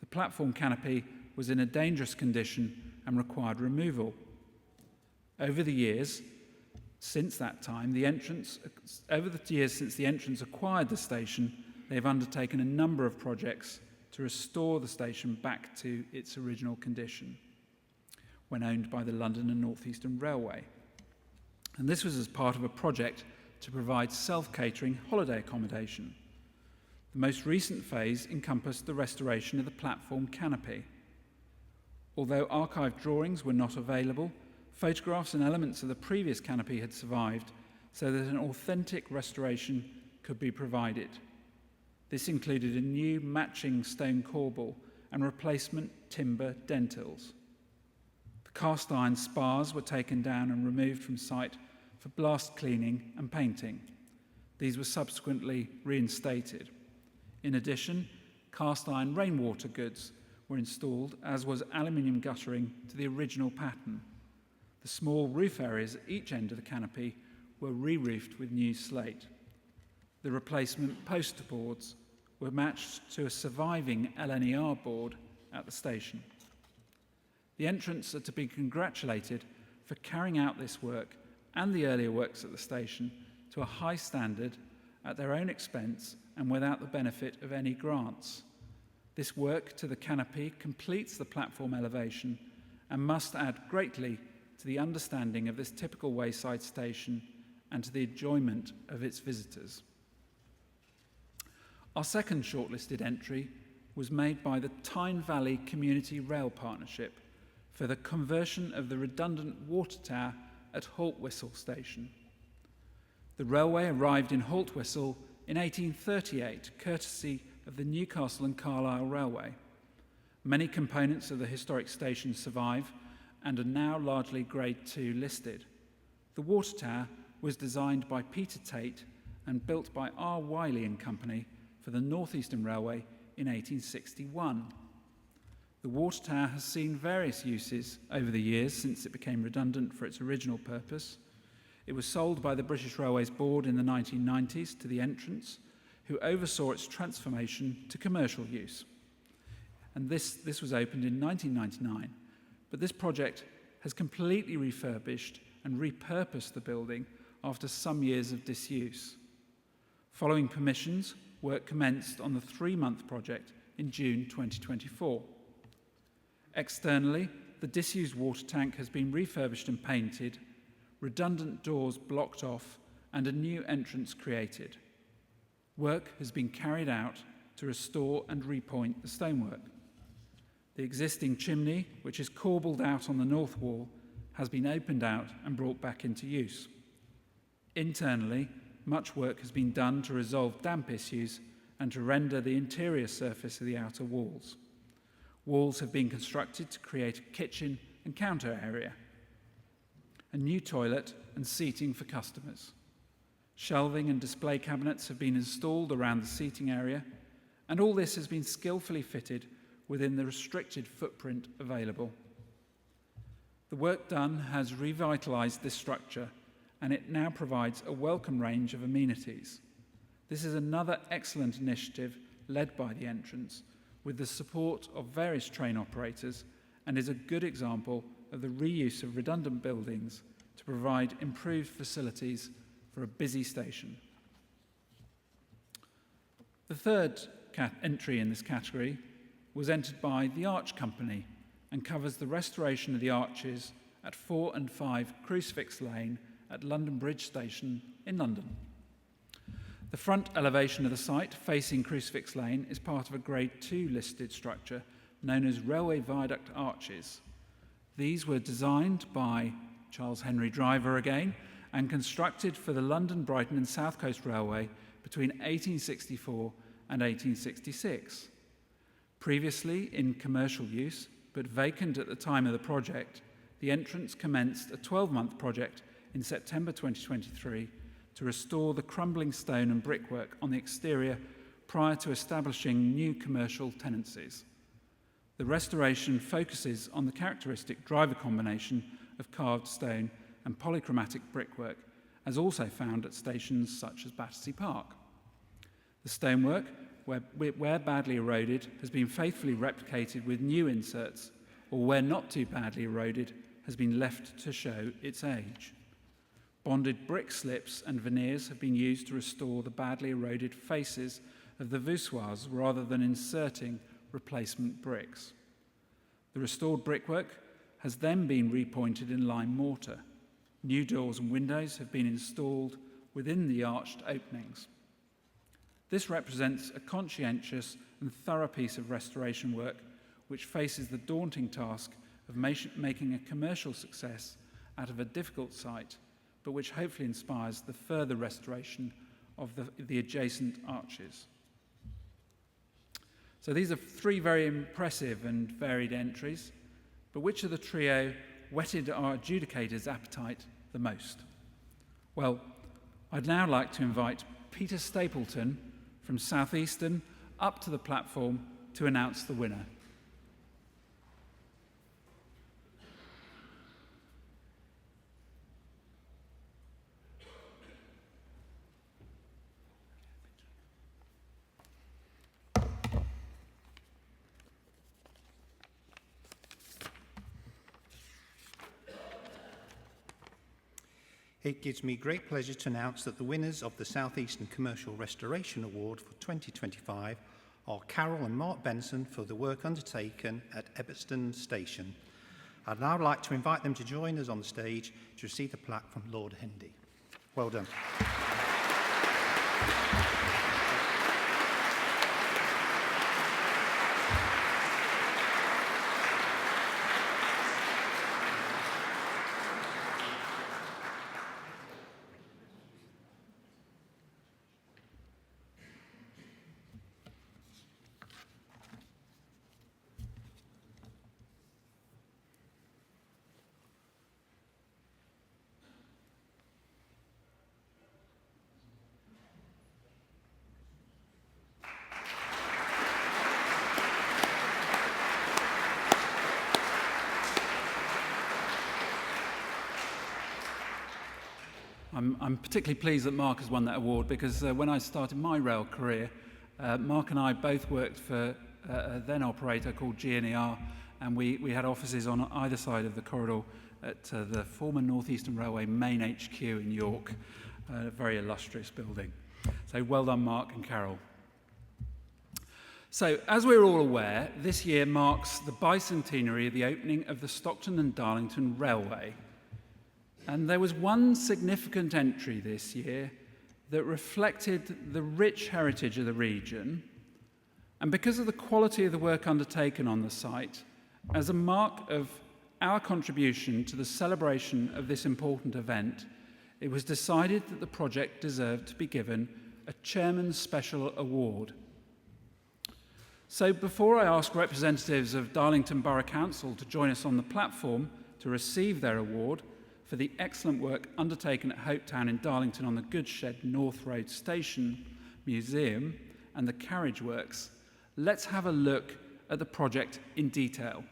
the platform canopy was in a dangerous condition and required removal. Over the years since that time, the entrance acquired the station, they have undertaken a number of projects to restore the station back to its original condition when owned by the London and North Eastern Railway. And this was as part of a project to provide self-catering holiday accommodation. The most recent phase encompassed the restoration of the platform canopy. Although archived drawings were not available, photographs and elements of the previous canopy had survived so that an authentic restoration could be provided. This included a new matching stone corbel and replacement timber dentils. The cast iron spars were taken down and removed from site for blast cleaning and painting. These were subsequently reinstated. In addition, cast iron rainwater goods were installed, as was aluminium guttering to the original pattern. The small roof areas at each end of the canopy were re-roofed with new slate. The replacement poster boards were matched to a surviving LNER board at the station. The entrants are to be congratulated for carrying out this work and the earlier works at the station to a high standard at their own expense and without the benefit of any grants. This work to the canopy completes the platform elevation and must add greatly to the understanding of this typical wayside station and to the enjoyment of its visitors. Our second shortlisted entry was made by the Tyne Valley Community Rail Partnership for the conversion of the redundant water tower at Haltwhistle Station. The railway arrived in Haltwhistle in 1838, courtesy of the Newcastle and Carlisle Railway. Many components of the historic station survive and are now largely Grade 2 listed. The water tower was designed by Peter Tate and built by R. Wiley and Company for the North Eastern Railway in 1861. The water tower has seen various uses over the years since it became redundant for its original purpose. It was sold by the British Railways Board in the 1990s to the entrants, who oversaw its transformation to commercial use. And this was opened in 1999, but this project has completely refurbished and repurposed the building after some years of disuse. Following permissions, work commenced on the 3-month project in June 2024. Externally, the disused water tank has been refurbished and painted, redundant doors blocked off, and a new entrance created. Work has been carried out to restore and repoint the stonework. The existing chimney, which is corbelled out on the north wall, has been opened out and brought back into use. Internally, much work has been done to resolve damp issues and to render the interior surface of the outer walls. Walls have been constructed to create a kitchen and counter area, a new toilet and seating for customers. Shelving and display cabinets have been installed around the seating area, and all this has been skillfully fitted within the restricted footprint available. The work done has revitalised this structure, and it now provides a welcome range of amenities. This is another excellent initiative led by the entrants, with the support of various train operators, and is a good example of the reuse of redundant buildings to provide improved facilities for a busy station. The third entry in this category was entered by the Arch Company and covers the restoration of the arches at 4 and 5 Crucifix Lane at London Bridge Station in London. The front elevation of the site, facing Crucifix Lane, is part of a Grade 2 listed structure known as Railway Viaduct Arches. These were designed by Charles Henry Driver again and constructed for the London, Brighton and South Coast Railway between 1864 and 1866. Previously in commercial use, but vacant at the time of the project, the entrance commenced a 12-month project in September 2023 to restore the crumbling stone and brickwork on the exterior prior to establishing new commercial tenancies. The restoration focuses on the characteristic driver combination of carved stone and polychromatic brickwork, as also found at stations such as Battersea Park. The stonework, where badly eroded, has been faithfully replicated with new inserts, or where not too badly eroded, has been left to show its age. Bonded brick slips and veneers have been used to restore the badly eroded faces of the voussoirs rather than inserting replacement bricks. The restored brickwork has then been repointed in lime mortar. New doors and windows have been installed within the arched openings. This represents a conscientious and thorough piece of restoration work which faces the daunting task of making a commercial success out of a difficult site, but which hopefully inspires the further restoration of the adjacent arches. So these are 3 very impressive and varied entries, but which of the trio whetted our adjudicators' appetite the most? Well, I'd now like to invite Peter Stapleton from South Eastern up to the platform to announce the winner. It gives me great pleasure to announce that the winners of the South Eastern Commercial Restoration Award for 2025 are Carol and Mark Benson for the work undertaken at Ebbston Station. I'd now like to invite them to join us on the stage to receive the plaque from Lord Hendy. Well done. I'm particularly pleased that Mark has won that award because when I started my rail career, Mark and I both worked for a then operator called GNER, and we had offices on either side of the corridor at the former North Eastern Railway main HQ in York, a very illustrious building. So well done, Mark and Carol. So, as we're all aware, this year marks the bicentenary of the opening of the Stockton and Darlington Railway. And there was one significant entry this year that reflected the rich heritage of the region, and because of the quality of the work undertaken on the site, as a mark of our contribution to the celebration of this important event, it was decided that the project deserved to be given a Chairman's Special Award. So before I ask representatives of Darlington Borough Council to join us on the platform to receive their award for the excellent work undertaken at Hopetown in Darlington on the Goodshed North Road Station Museum and the carriage works, let's have a look at the project in detail.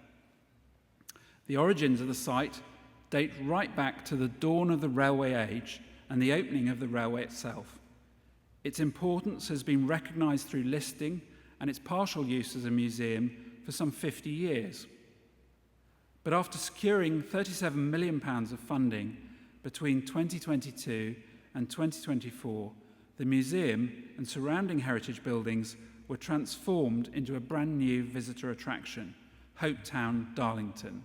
The origins of the site date right back to the dawn of the railway age and the opening of the railway itself. Its importance has been recognised through listing and its partial use as a museum for some 50 years. But after securing £37 million of funding between 2022 and 2024, the museum and surrounding heritage buildings were transformed into a brand new visitor attraction, Hopetown Darlington.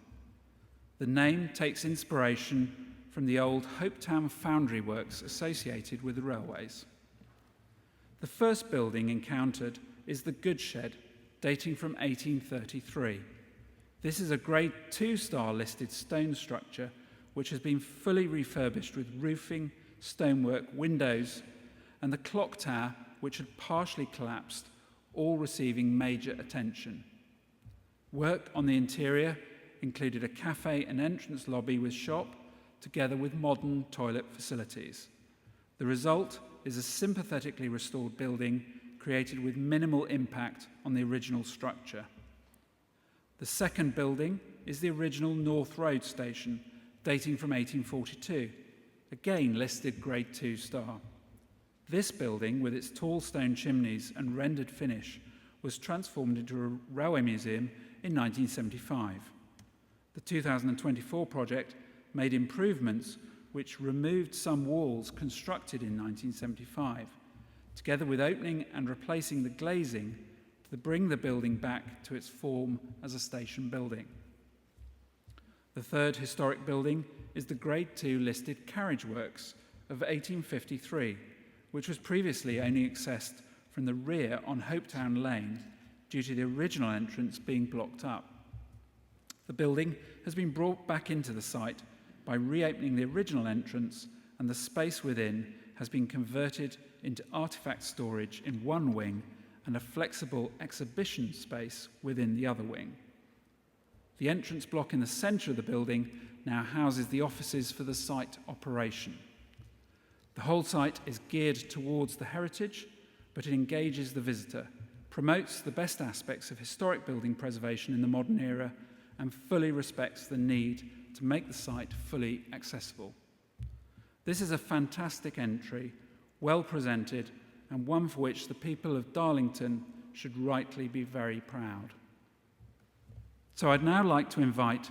The name takes inspiration from the old Hopetown foundry works associated with the railways. The first building encountered is the goods shed, dating from 1833. This is a Grade 2-star listed stone structure which has been fully refurbished with roofing, stonework, windows, and the clock tower, which had partially collapsed, all receiving major attention. Work on the interior included a cafe and entrance lobby with shop, together with modern toilet facilities. The result is a sympathetically restored building created with minimal impact on the original structure. The second building is the original North Road station, dating from 1842, again listed Grade 2 star. This building, with its tall stone chimneys and rendered finish, was transformed into a railway museum in 1975. The 2024 project made improvements which removed some walls constructed in 1975, together with opening and replacing the glazing to bring the building back to its form as a station building. The third historic building is the Grade 2 listed carriage works of 1853, which was previously only accessed from the rear on Hopetown Lane due to the original entrance being blocked up. The building has been brought back into the site by reopening the original entrance, and the space within has been converted into artefact storage in one wing and a flexible exhibition space within the other wing. The entrance block in the centre of the building now houses the offices for the site operation. The whole site is geared towards the heritage, but it engages the visitor, promotes the best aspects of historic building preservation in the modern era, and fully respects the need to make the site fully accessible. This is a fantastic entry, well presented, and one for which the people of Darlington should rightly be very proud. So I'd now like to invite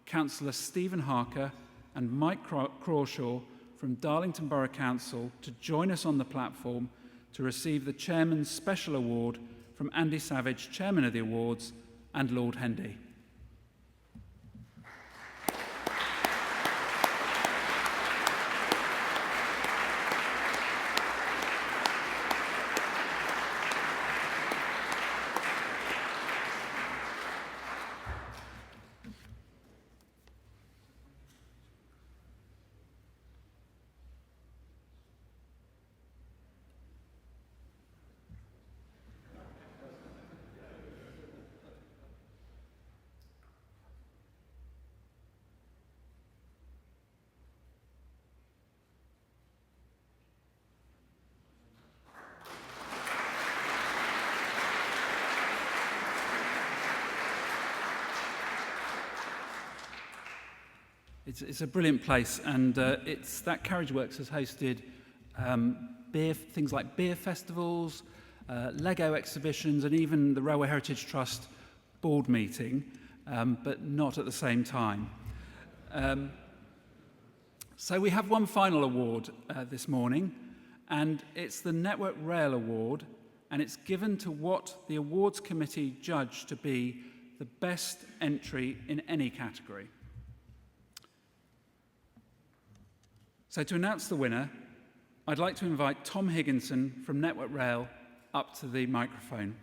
Councillor Stephen Harker and Mike Crawshaw from Darlington Borough Council to join us on the platform to receive the Chairman's Special Award from Andy Savage, Chairman of the Awards, and Lord Hendy. It's a brilliant place, and that Carriage Works has hosted things like beer festivals, Lego exhibitions, and even the Railway Heritage Trust board meeting, but not at the same time. So we have one final award this morning, and it's the Network Rail Award, and it's given to what the awards committee judged to be the best entry in any category. So to announce the winner, I'd like to invite Tom Higginson from Network Rail up to the microphone.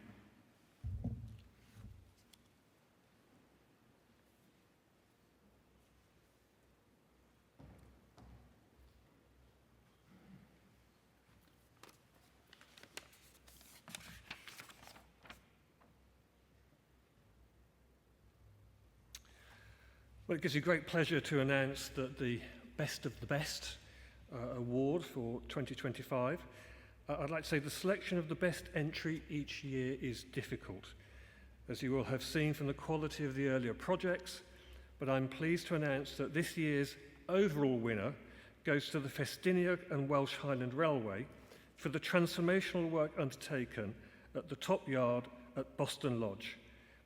Well, it gives me great pleasure to announce that the Best of the Best award for 2025. I'd like to say the selection of the best entry each year is difficult, as you will have seen from the quality of the earlier projects, but I'm pleased to announce that this year's overall winner goes to the Festiniog and Welsh Highland Railway for the transformational work undertaken at the top yard at Boston Lodge.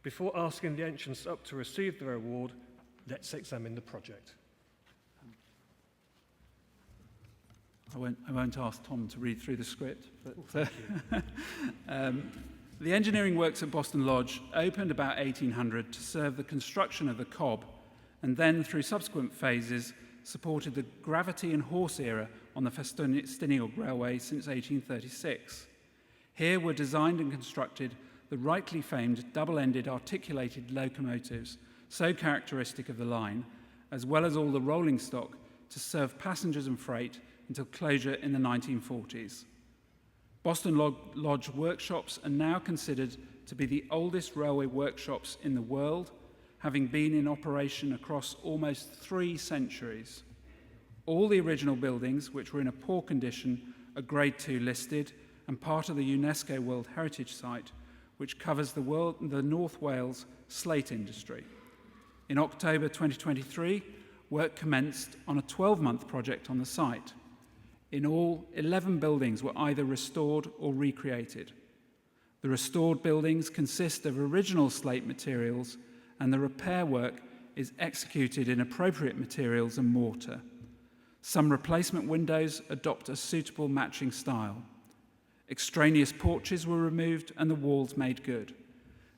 Before asking the entrants up to receive their award, let's examine the project. I won't ask Tom to read through the script, but the engineering works at Boston Lodge opened about 1800 to serve the construction of the cob and then through subsequent phases supported the gravity and horse era on the Festiniog Railway since 1836. Here were designed and constructed the rightly famed double-ended articulated locomotives, so characteristic of the line, as well as all the rolling stock to serve passengers and freight until closure in the 1940s. Boston Lodge workshops are now considered to be the oldest railway workshops in the world, having been in operation across almost 3 centuries. All the original buildings, which were in a poor condition, are Grade 2 listed and part of the UNESCO World Heritage Site, which covers the North Wales slate industry. In October 2023, work commenced on a 12-month project on the site. In all, 11 buildings were either restored or recreated. The restored buildings consist of original slate materials, and the repair work is executed in appropriate materials and mortar. Some replacement windows adopt a suitable matching style. Extraneous porches were removed and the walls made good.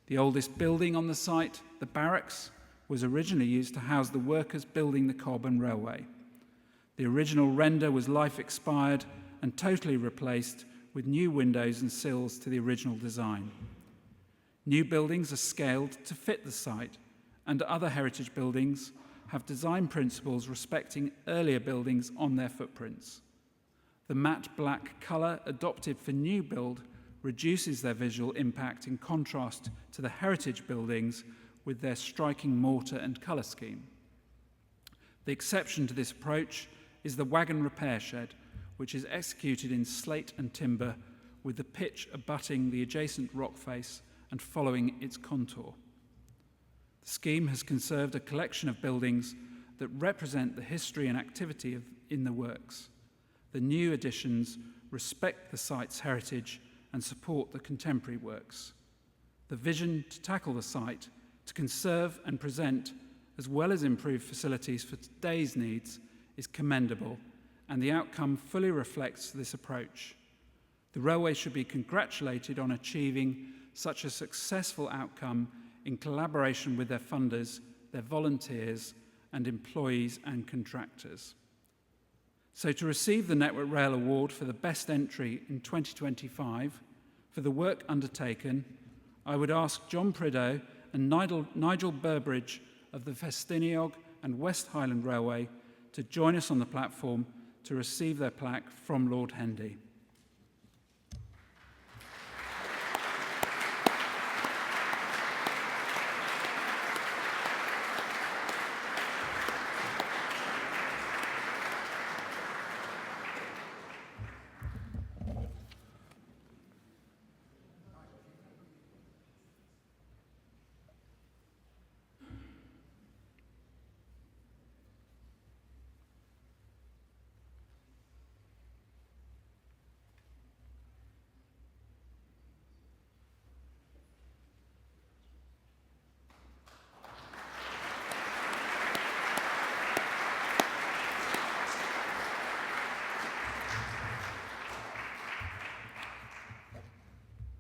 The oldest building on the site, the barracks, was originally used to house the workers building the cob and railway. The original render was life expired and totally replaced with new windows and sills to the original design. New buildings are scaled to fit the site, and other heritage buildings have design principles respecting earlier buildings on their footprints. The matte black colour adopted for new build reduces their visual impact in contrast to the heritage buildings with their striking mortar and colour scheme. The exception to this approach is the wagon repair shed, which is executed in slate and timber with the pitch abutting the adjacent rock face and following its contour. The scheme has conserved a collection of buildings that represent the history and activity in the works. The new additions respect the site's heritage and support the contemporary works. The vision to tackle the site, to conserve and present, as well as improve facilities for today's needs, is commendable, and the outcome fully reflects this approach. The railway should be congratulated on achieving such a successful outcome in collaboration with their funders, their volunteers, and employees and contractors. So to receive the Network Rail Award for the best entry in 2025 for the work undertaken, I would ask John Prideaux and Nigel Burbridge of the Festiniog and West Highland Railway to join us on the platform to receive their plaque from Lord Hendy.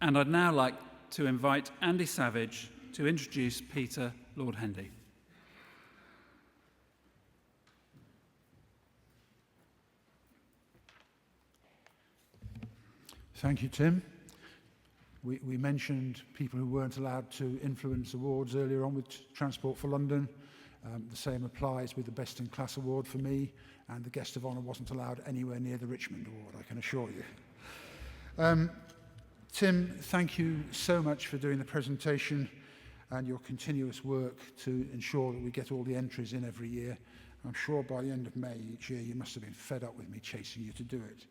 And I'd now like to invite Andy Savage to introduce Peter Lord Hendy. Thank you, Tim. We mentioned people who weren't allowed to influence awards earlier on with Transport for London. The same applies with the Best in Class award for me, and the Guest of Honour wasn't allowed anywhere near the Richmond award, I can assure you. Tim, thank you so much for doing the presentation and your continuous work to ensure that we get all the entries in every year. I'm sure by the end of May each year you must have been fed up with me chasing you to do it.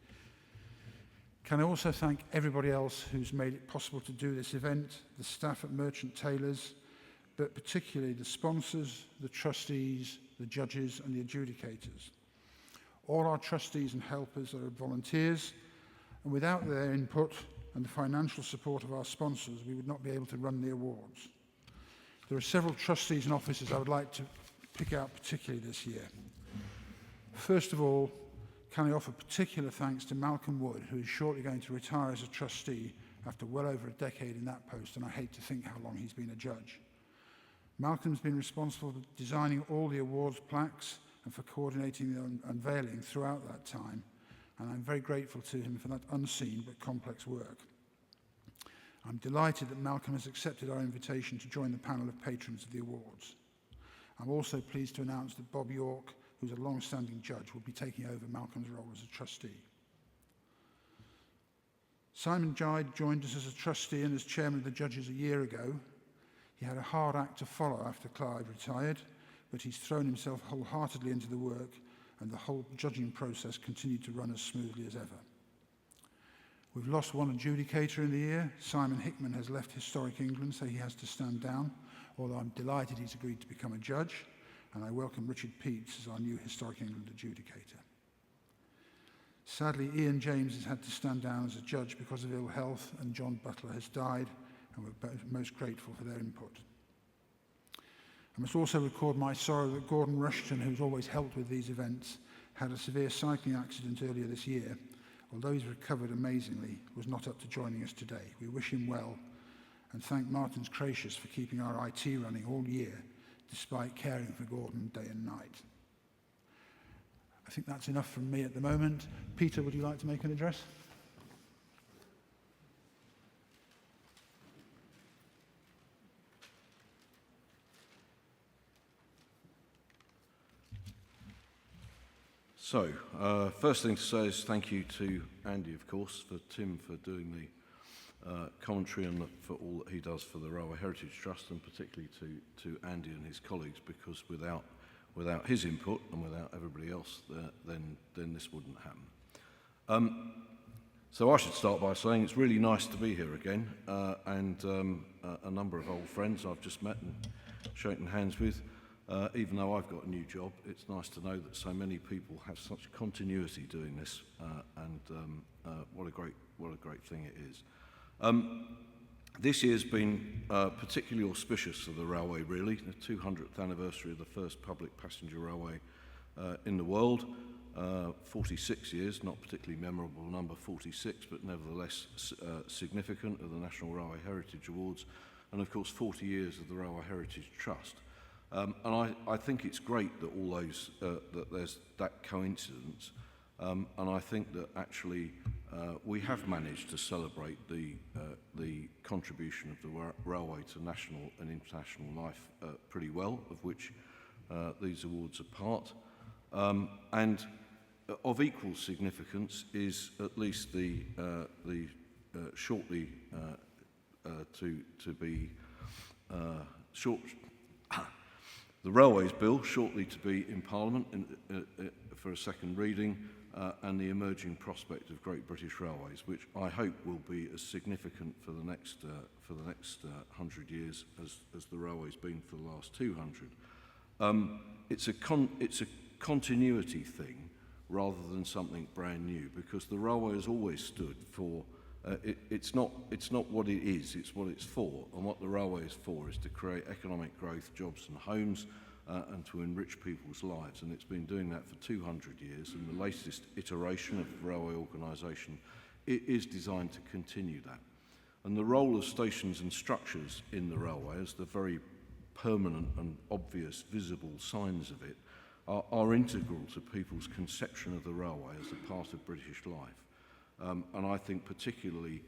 Can I also thank everybody else who's made it possible to do this event, the staff at Merchant Taylors, but particularly the sponsors, the trustees, the judges and the adjudicators. All our trustees and helpers are volunteers, and without their input and the financial support of our sponsors, we would not be able to run the awards. There are several trustees and officers I would like to pick out particularly this year. First of all, can I offer particular thanks to Malcolm Wood, who is shortly going to retire as a trustee after well over a decade in that post, and I hate to think how long he's been a judge. Malcolm's been responsible for designing all the awards plaques and for coordinating the unveiling throughout that time, and I'm very grateful to him for that unseen but complex work. I'm delighted that Malcolm has accepted our invitation to join the panel of patrons of the awards. I'm also pleased to announce that Bob York, who's a long-standing judge, will be taking over Malcolm's role as a trustee. Simon Gide joined us as a trustee and as chairman of the judges a year ago. He had a hard act to follow after Clyde retired, but he's thrown himself wholeheartedly into the work, and the whole judging process continued to run as smoothly as ever. We've lost one adjudicator in the year. Simon Hickman has left Historic England, so he has to stand down, although I'm delighted he's agreed to become a judge, and I welcome Richard Peets as our new Historic England adjudicator. Sadly, Ian James has had to stand down as a judge because of ill health, and John Butler has died, and we're both most grateful for their input. I must also record my sorrow that Gordon Rushton, who's always helped with these events, had a severe cycling accident earlier this year. Although he's recovered amazingly, was not up to joining us today. We wish him well and thank Martin's Cratius for keeping our IT running all year, despite caring for Gordon day and night. I think that's enough from me at the moment. Peter, would you like to make an address? So, first thing to say is thank you to Andy, of course, for Tim for doing the commentary and for all that he does for the Railway Heritage Trust, and particularly to Andy and his colleagues, because without his input and without everybody else, then this wouldn't happen. So I should start by saying it's really nice to be here again, and a number of old friends I've just met and shaken hands with. Even though I've got a new job, it's nice to know that so many people have such continuity doing this, and what a great thing it is. This year's been particularly auspicious for the railway, really, the 200th anniversary of the first public passenger railway in the world. 46 years, not particularly memorable number 46, but nevertheless significant, of the National Railway Heritage Awards, and of course 40 years of the Railway Heritage Trust. And I think it's great that all those that there's that coincidence, and I think that actually we have managed to celebrate the contribution of the railway to national and international life pretty well, of which these awards are part. And of equal significance is at least the shortly to be the Railways Bill, shortly to be in Parliament for a second reading, and the emerging prospect of Great British Railways, which I hope will be as significant for the next 100 years as the railway's been for the last 200. It's a continuity thing rather than something brand new, because the railway has always stood for. It's not what it is, it's what it's for. And what the railway is for is to create economic growth, jobs and homes, and to enrich people's lives. And it's been doing that for 200 years. And the latest iteration of the railway organisation is designed to continue that. And the role of stations and structures in the railway, as the very permanent and obvious visible signs of it, are integral to people's conception of the railway as a part of British life. And I think particularly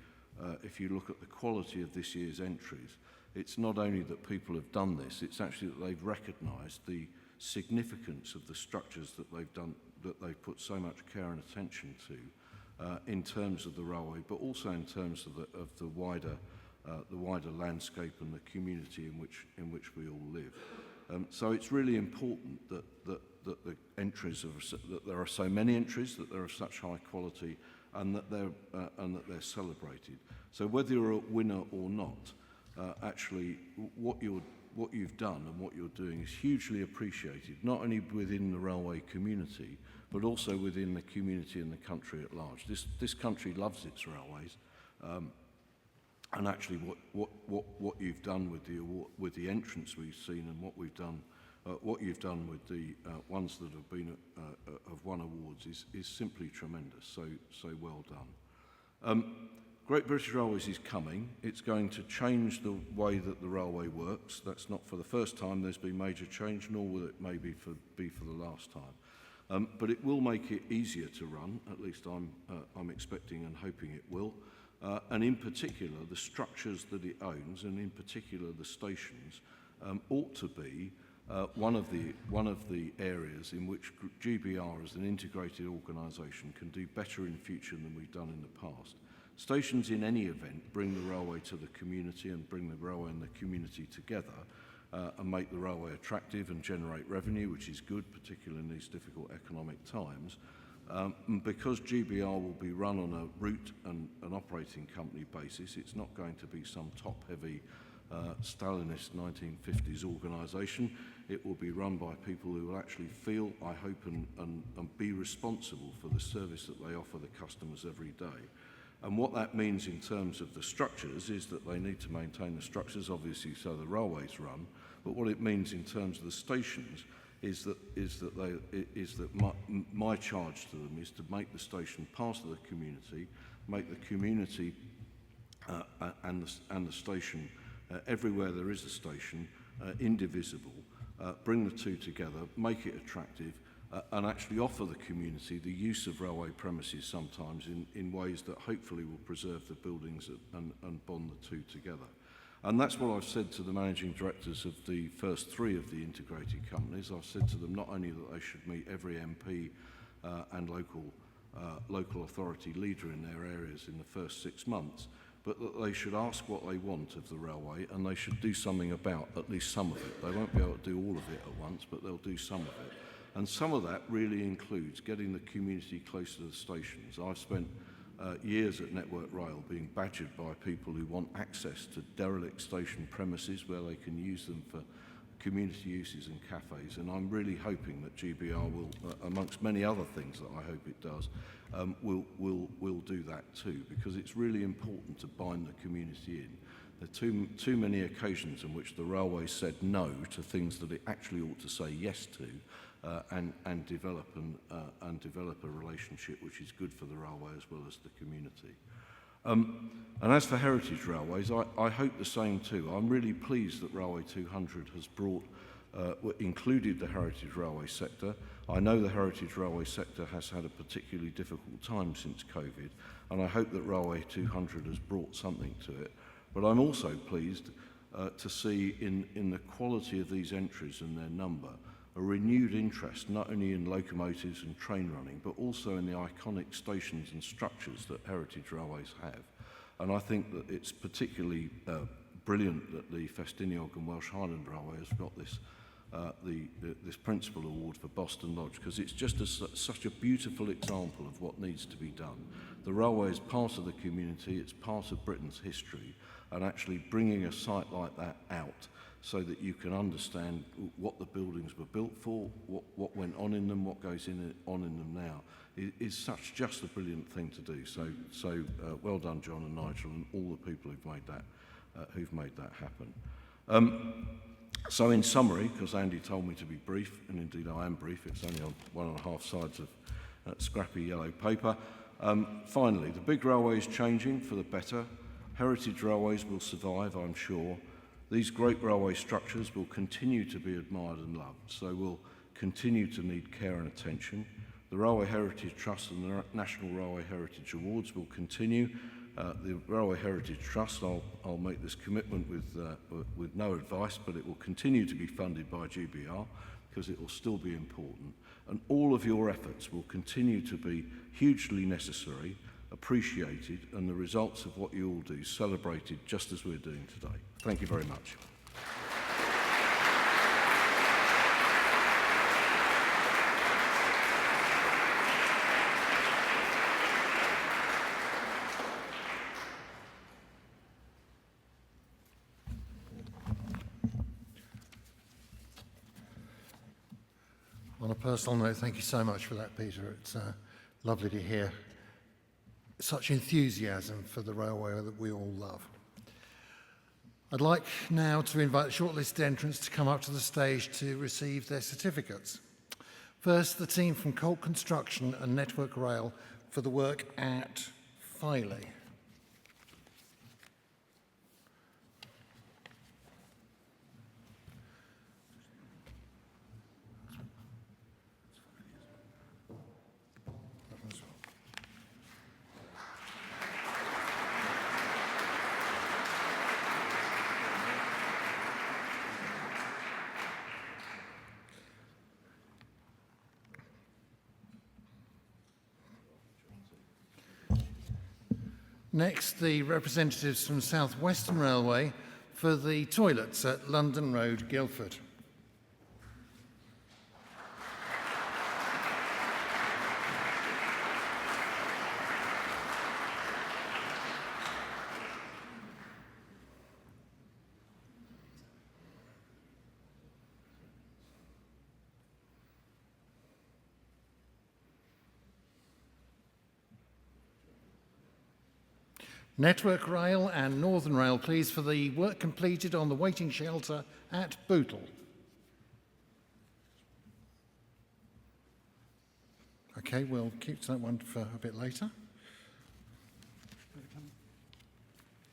if you look at the quality of this year's entries, it's not only that people have done this, it's actually that they've recognised the significance of the structures that they've done, that they've put so much care and attention to in terms of the railway, but also in terms of the wider landscape and the community in which we all live. So it's really important that the entries that there are so many entries, that they're of such high quality, and that they're celebrated. So whether you're a winner or not, actually what you've done and what you're doing is hugely appreciated, not only within the railway community, but also within the community and the country at large. This country loves its railways, and actually what you've done with the award, with the entrants we've seen, and what you've done with the ones that have been have won awards is simply tremendous. So well done. Great British Railways is coming. It's going to change the way that the railway works. That's not for the first time there's been major change, nor will it maybe be for the last time. But it will make it easier to run, at least I'm expecting and hoping it will. And in particular, the structures that it owns, and in particular the stations, ought to be one of the areas in which GBR as an integrated organisation can do better in future than we've done in the past. Stations in any event bring the railway to the community and bring the railway and the community together and make the railway attractive and generate revenue, which is good, particularly in these difficult economic times. Because GBR will be run on a route and an operating company basis, it's not going to be some top-heavy Stalinist 1950s organisation. It will be run by people who will actually feel, I hope, and be responsible for the service that they offer the customers every day. And what that means in terms of the structures is that they need to maintain the structures, obviously, so the railways run. But what it means in terms of the stations is that my charge to them is to make the station part of the community, make the community and the station everywhere there is a station indivisible, bring the two together, make it attractive, and actually offer the community the use of railway premises sometimes in ways that hopefully will preserve the buildings and bond the two together. And that's what I've said to the managing directors of the first three of the integrated companies. I've said to them not only that they should meet every MP and local authority leader in their areas in the first 6 months, but that they should ask what they want of the railway and they should do something about at least some of it. They won't be able to do all of it at once, but they'll do some of it. And some of that really includes getting the community closer to the stations. I've spent years at Network Rail being badgered by people who want access to derelict station premises where they can use them for community uses and cafes, and I'm really hoping that GBR will, amongst many other things that I hope it does, will do that too, because it's really important to bind the community in. There are too many occasions in which the railway said no to things that it actually ought to say yes to, and develop a relationship which is good for the railway as well as the community. And as for heritage railways, I hope the same too. I'm really pleased that Railway 200 has included the heritage railway sector. I know the heritage railway sector has had a particularly difficult time since COVID, and I hope that Railway 200 has brought something to it. But I'm also pleased to see in the quality of these entries and their number a renewed interest not only in locomotives and train running, but also in the iconic stations and structures that heritage railways have. And I think that it's particularly brilliant that the Festiniog and Welsh Highland Railway has got this this Principal Award for Boston Lodge, because it's just such a beautiful example of what needs to be done. The railway is part of the community, it's part of Britain's history, and actually bringing a site like that out so that you can understand what the buildings were built for, what went on in them, what goes on in them now, is just a brilliant thing to do. So well done, John and Nigel, and all the people who've made that happen. So in summary, because Andy told me to be brief, and indeed I am brief, it's only on 1.5 sides of scrappy yellow paper. Finally, the big railway is changing for the better. Heritage railways will survive, I'm sure. These great railway structures will continue to be admired and loved, so will continue to need care and attention. The Railway Heritage Trust and the National Railway Heritage Awards will continue. The Railway Heritage Trust, I'll make this commitment with no advice, but it will continue to be funded by GBR because it will still be important. And all of your efforts will continue to be hugely necessary, appreciated, and the results of what you all do celebrated just as we're doing today. Thank you very much. On a personal note, thank you so much for that, Peter. It's lovely to hear such enthusiasm for the railway that we all love. I'd like now to invite the shortlisted entrants to come up to the stage to receive their certificates. First, the team from Colt Construction and Network Rail for the work at Filey. Next, the representatives from South Western Railway for the toilets at London Road, Guildford. Network Rail and Northern Rail, please, for the work completed on the waiting shelter at Bootle. Okay, we'll keep to that one for a bit later.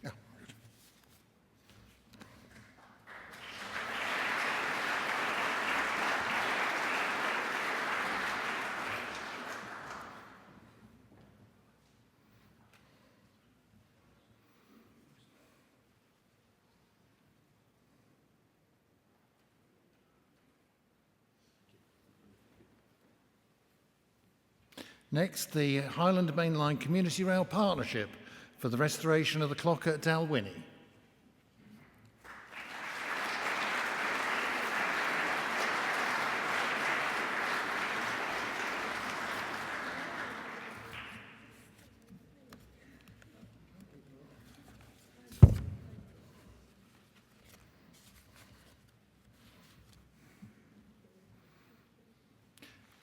Yeah, good. Next, the Highland Main Line Community Rail Partnership for the restoration of the clock at Dalwhinnie.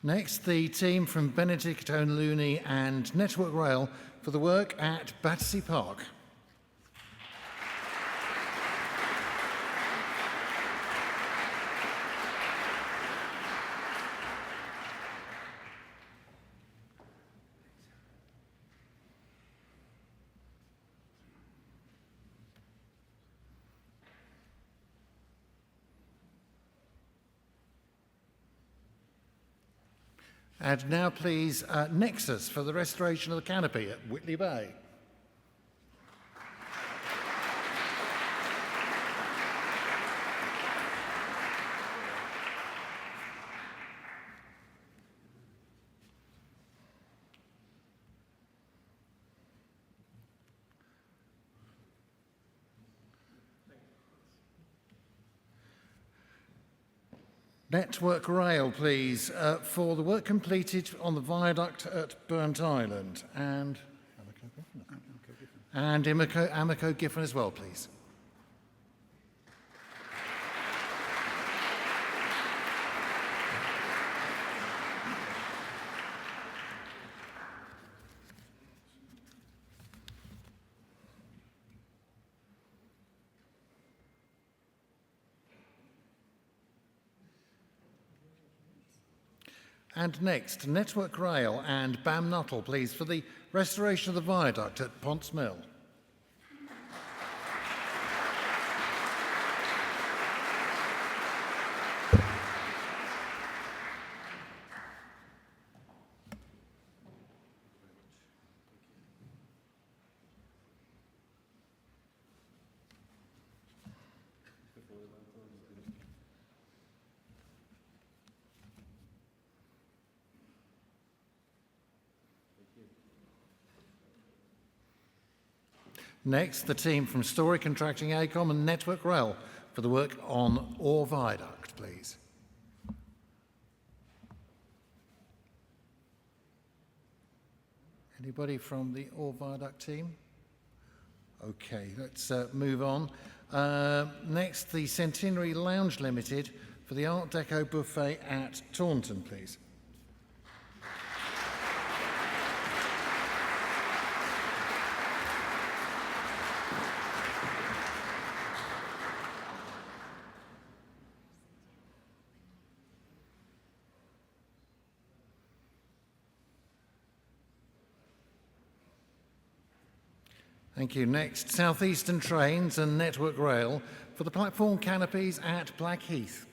Next, the team from Benedict, Looney and Network Rail for the work at Battersea Park. And now, please, Nexus for the restoration of the canopy at Whitley Bay. Network Rail, please, for the work completed on the viaduct at Burnt Island and AmcoGiffen as well, please. And next, Network Rail and BAM Nuttall, please, for the restoration of the viaduct at Ponce Mill. Next, the team from Story Contracting ACOM and Network Rail for the work on Orr Viaduct, please. Anybody from the Orr Viaduct team? Okay, let's move on. Next, the Centenary Lounge Limited for the Art Deco Buffet at Taunton, please. Thank you. Next, Southeastern Trains and Network Rail for the platform canopies at Blackheath.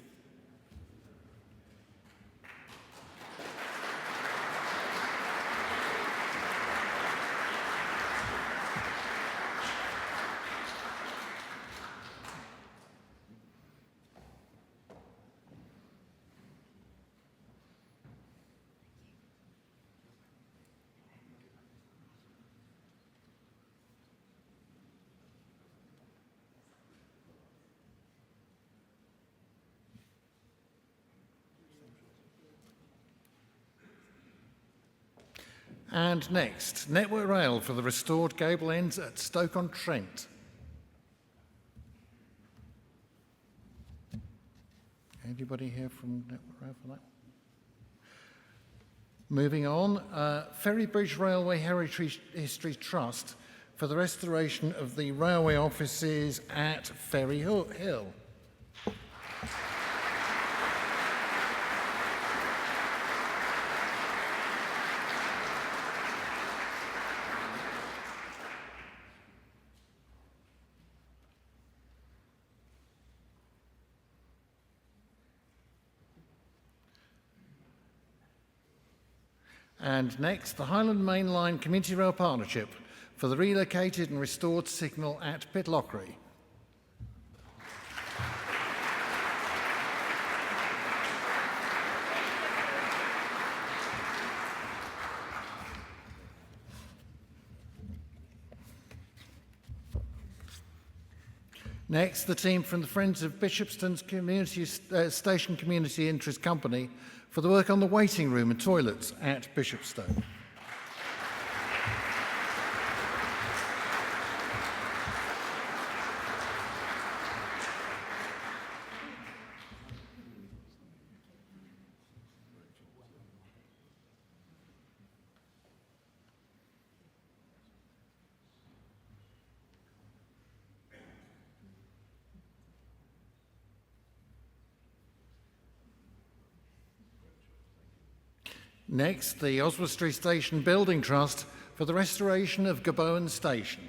And next, Network Rail for the restored gable ends at Stoke-on-Trent. Anybody here from Network Rail for that? Moving on, Ferrybridge Railway Heritage History Trust for the restoration of the railway offices at Ferry Hill. And next, the Highland Main Line Community Rail Partnership for the relocated and restored signal at Pitlochry. Next, the team from the Friends of Bishopston's Station Community Interest Company for the work on the waiting room and toilets at Bishopstone. Next, the Oswestry Station Building Trust for the restoration of Gabowen Station.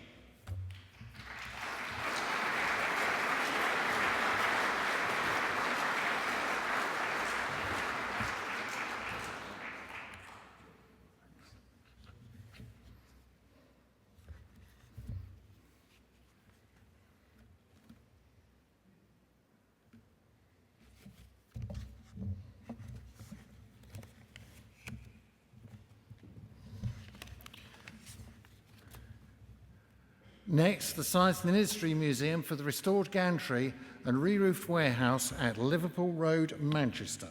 Next, the Science and Industry Museum for the restored gantry and re-roofed warehouse at Liverpool Road, Manchester.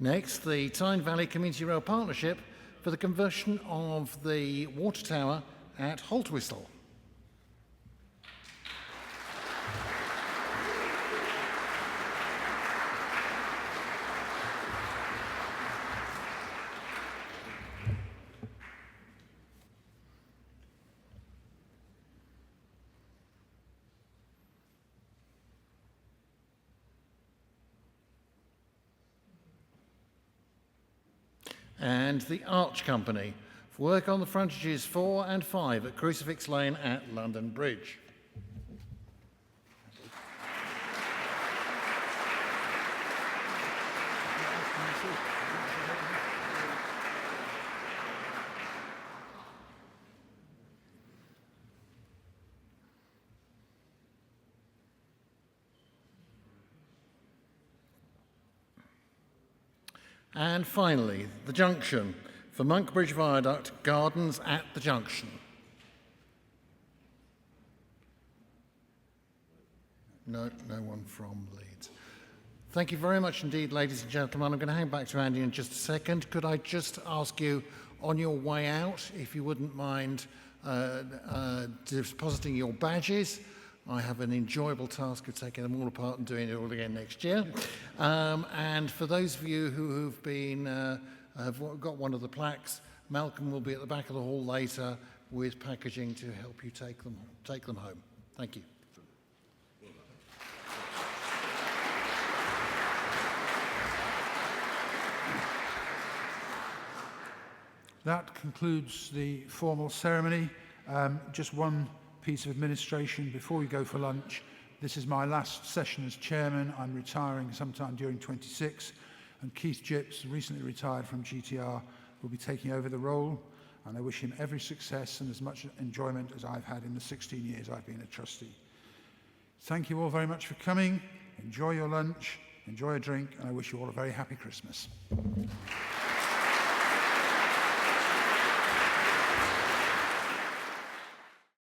Next, the Tyne Valley Community Rail Partnership for the conversion of the water tower at Holtwhistle. And the Arch Company for work on the frontages 4 and 5 at Crucifix Lane at London Bridge. And finally, the junction for Monkbridge Viaduct, gardens at the junction. No one from Leeds. Thank you very much indeed, ladies and gentlemen. I'm going to hang back to Andy in just a second. Could I just ask you, on your way out, if you wouldn't mind depositing your badges. I have an enjoyable task of taking them all apart and doing it all again next year. And for those of you who have got one of the plaques, Malcolm will be at the back of the hall later with packaging to help you take them home. Thank you. That concludes the formal ceremony. Just one piece of administration before we go for lunch. This is my last session as chairman. I'm retiring sometime during 26, and Keith Gipps, recently retired from GTR, will be taking over the role. and I wish him every success and as much enjoyment as I've had in the 16 years I've been a trustee. Thank you all very much for coming. Enjoy your lunch, enjoy a drink, and I wish you all a very happy Christmas.